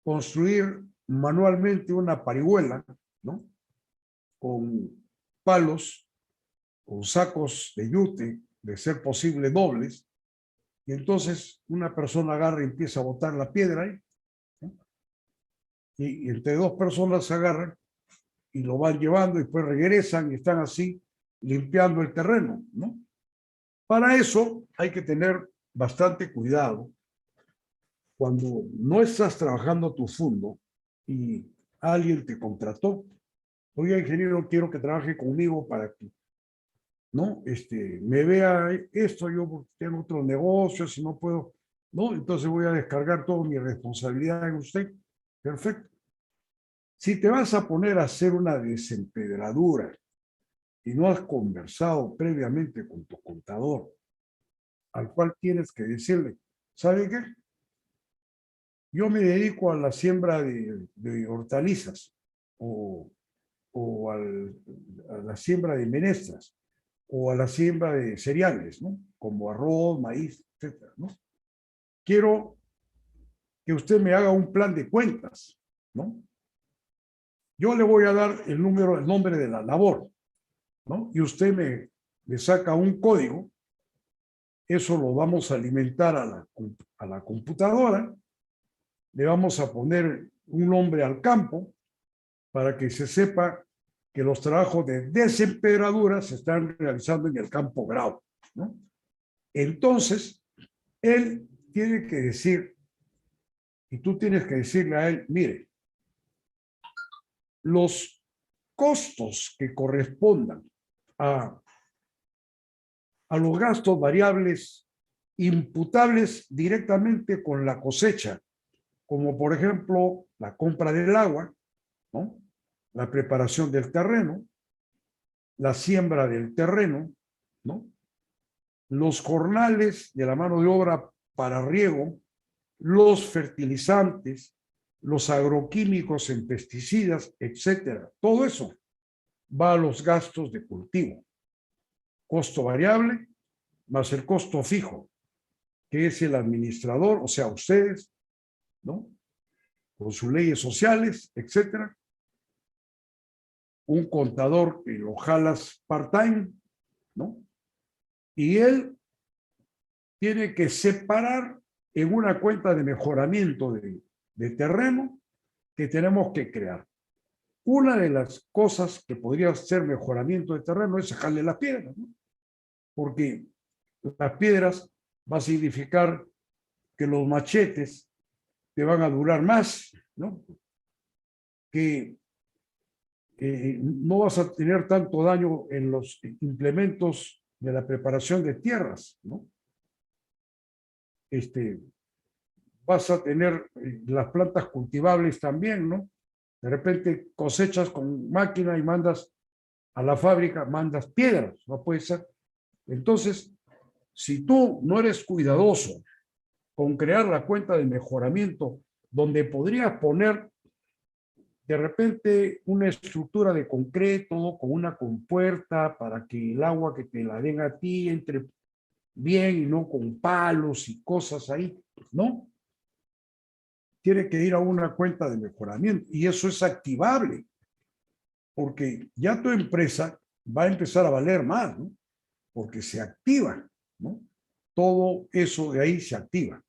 construir manualmente una parihuela, ¿no? Con palos, con sacos de yute, de ser posible dobles, y entonces una persona agarra y empieza a botar la piedra ahí, ¿no? Y entre dos personas se agarran y lo van llevando y después regresan y están así limpiando el terreno, ¿no? Para eso hay que tener bastante cuidado cuando no estás trabajando tu fondo y alguien te contrató. Oye, ingeniero, quiero que trabaje conmigo para que, ¿no? Me vea esto, yo tengo otros negocios y no puedo, ¿no? Entonces voy a descargar toda mi responsabilidad en usted. Perfecto. Si te vas a poner a hacer una desempedradura y no has conversado previamente con tu contador, al cual tienes que decirle, ¿sabe qué? Yo me dedico a la siembra de hortalizas o a la siembra de menestras o a la siembra de cereales, ¿no? Como arroz, maíz, etcétera, ¿no? Quiero que usted me haga un plan de cuentas, ¿no? Yo le voy a dar el nombre de la labor, ¿no? Y usted me saca un código, eso lo vamos a alimentar a la computadora, le vamos a poner un nombre al campo para que se sepa que los trabajos de desempedradura se están realizando en el campo Grau, ¿no? Entonces, él tiene que decir, y tú tienes que decirle a él, mire, los costos que correspondan a los gastos variables imputables directamente con la cosecha, como por ejemplo la compra del agua, ¿no? La preparación del terreno, la siembra del terreno, ¿no? Los jornales de la mano de obra para riego, los fertilizantes, los agroquímicos en pesticidas, etcétera. Todo eso va a los gastos de cultivo. Costo variable más el costo fijo, que es el administrador, o sea, ustedes, ¿no? Con sus leyes sociales, etcétera. Un contador que lo jalas part-time, ¿no? Y él tiene que separar en una cuenta de mejoramiento de terreno que tenemos que crear. Una de las cosas que podría ser mejoramiento de terreno es sacarle las piedras, ¿no? Porque las piedras va a significar que los machetes te van a durar más, ¿no? Que no vas a tener tanto daño en los implementos de la preparación de tierras, ¿no? Vas a tener las plantas cultivables también, ¿no? De repente cosechas con máquina y mandas a la fábrica, mandas piedras, no puede ser. Entonces, si tú no eres cuidadoso con crear la cuenta de mejoramiento, donde podrías poner de repente una estructura de concreto con una compuerta para que el agua que te la den a ti entre bien y no con palos y cosas ahí, ¿no? Tiene que ir a una cuenta de mejoramiento y eso es activable porque ya tu empresa va a empezar a valer más, ¿no? Porque se activa, ¿no? Todo eso de ahí se activa.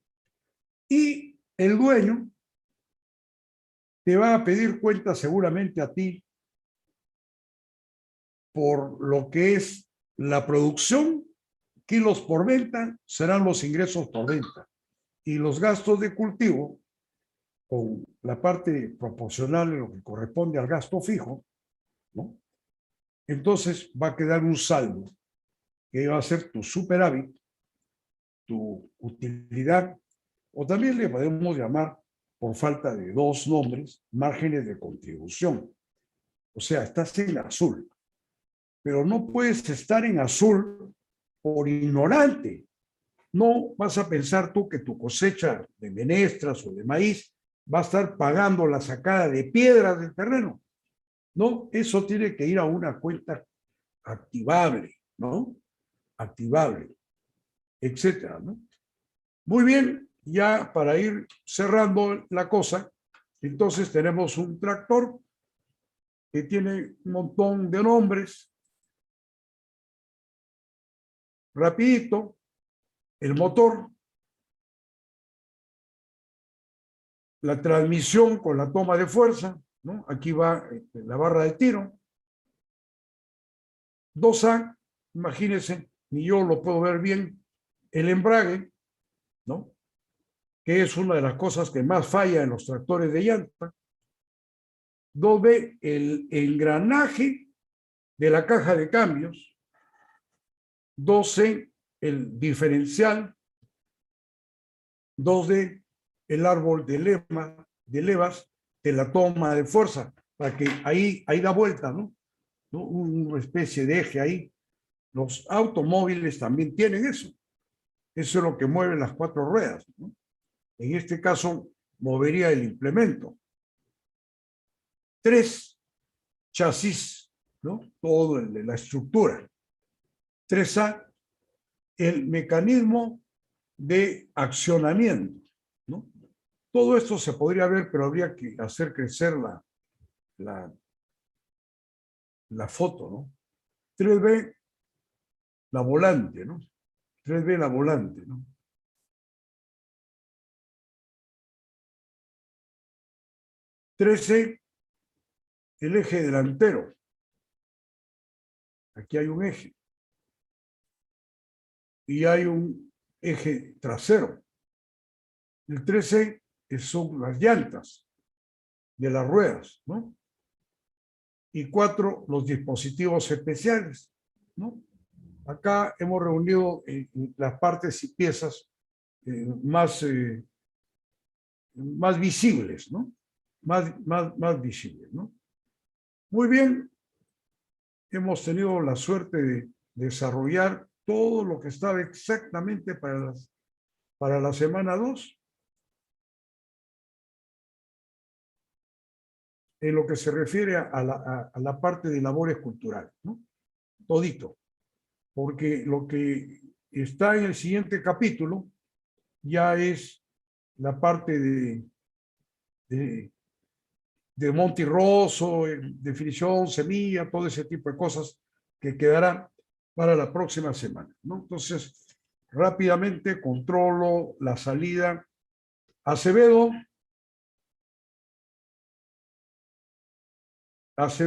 Y el dueño te va a pedir cuenta seguramente a ti por lo que es la producción, kilos por venta, serán los ingresos por venta. Y los gastos de cultivo, con la parte proporcional de lo que corresponde al gasto fijo, ¿no? Entonces va a quedar un saldo que va a ser tu superávit, tu utilidad, o también le podemos llamar, por falta de dos nombres, márgenes de contribución. O sea, estás en azul, pero no puedes estar en azul por ignorante. No vas a pensar tú que tu cosecha de menestras o de maíz va a estar pagando la sacada de piedras del terreno. No, eso tiene que ir a una cuenta activable, ¿no? Activable, etcétera, ¿no? Muy bien, ya para ir cerrando la cosa, entonces tenemos un tractor que tiene un montón de nombres. Rapidito, el motor, la transmisión con la toma de fuerza, ¿no? Aquí va la barra de tiro. 2A, imagínense, ni yo lo puedo ver bien, el embrague, ¿no? Que es una de las cosas que más falla en los tractores de llanta. 2B, el engranaje de la caja de cambios. 2C, el diferencial. 2D, el árbol de levas de la toma de fuerza, para que ahí da vuelta, ¿no? Una especie de eje ahí. Los automóviles también tienen eso. Eso es lo que mueve las cuatro ruedas, ¿no? En este caso, movería el implemento. 3, chasis, ¿no? Todo el de la estructura. 3A, el mecanismo de accionamiento, ¿no? Todo esto se podría ver, pero habría que hacer crecer la foto, ¿no? 3B, la volante, ¿no? 3B, la volante, ¿no? C, el eje delantero. Aquí hay un eje. Y hay un eje trasero. El 13 son las llantas de las ruedas, ¿no? Y 4, los dispositivos especiales, ¿no? Acá hemos reunido las partes y piezas más visibles, ¿no? Más visibles, ¿no? Muy bien, hemos tenido la suerte de desarrollar todo lo que estaba exactamente para la semana 2. En lo que se refiere a la parte de labores culturales, ¿no? Todito. Porque lo que está en el siguiente capítulo ya es la parte de Monte Rosso, definición, semilla, todo ese tipo de cosas que quedarán para la próxima semana, ¿no? Entonces, rápidamente controlo la salida. Acevedo.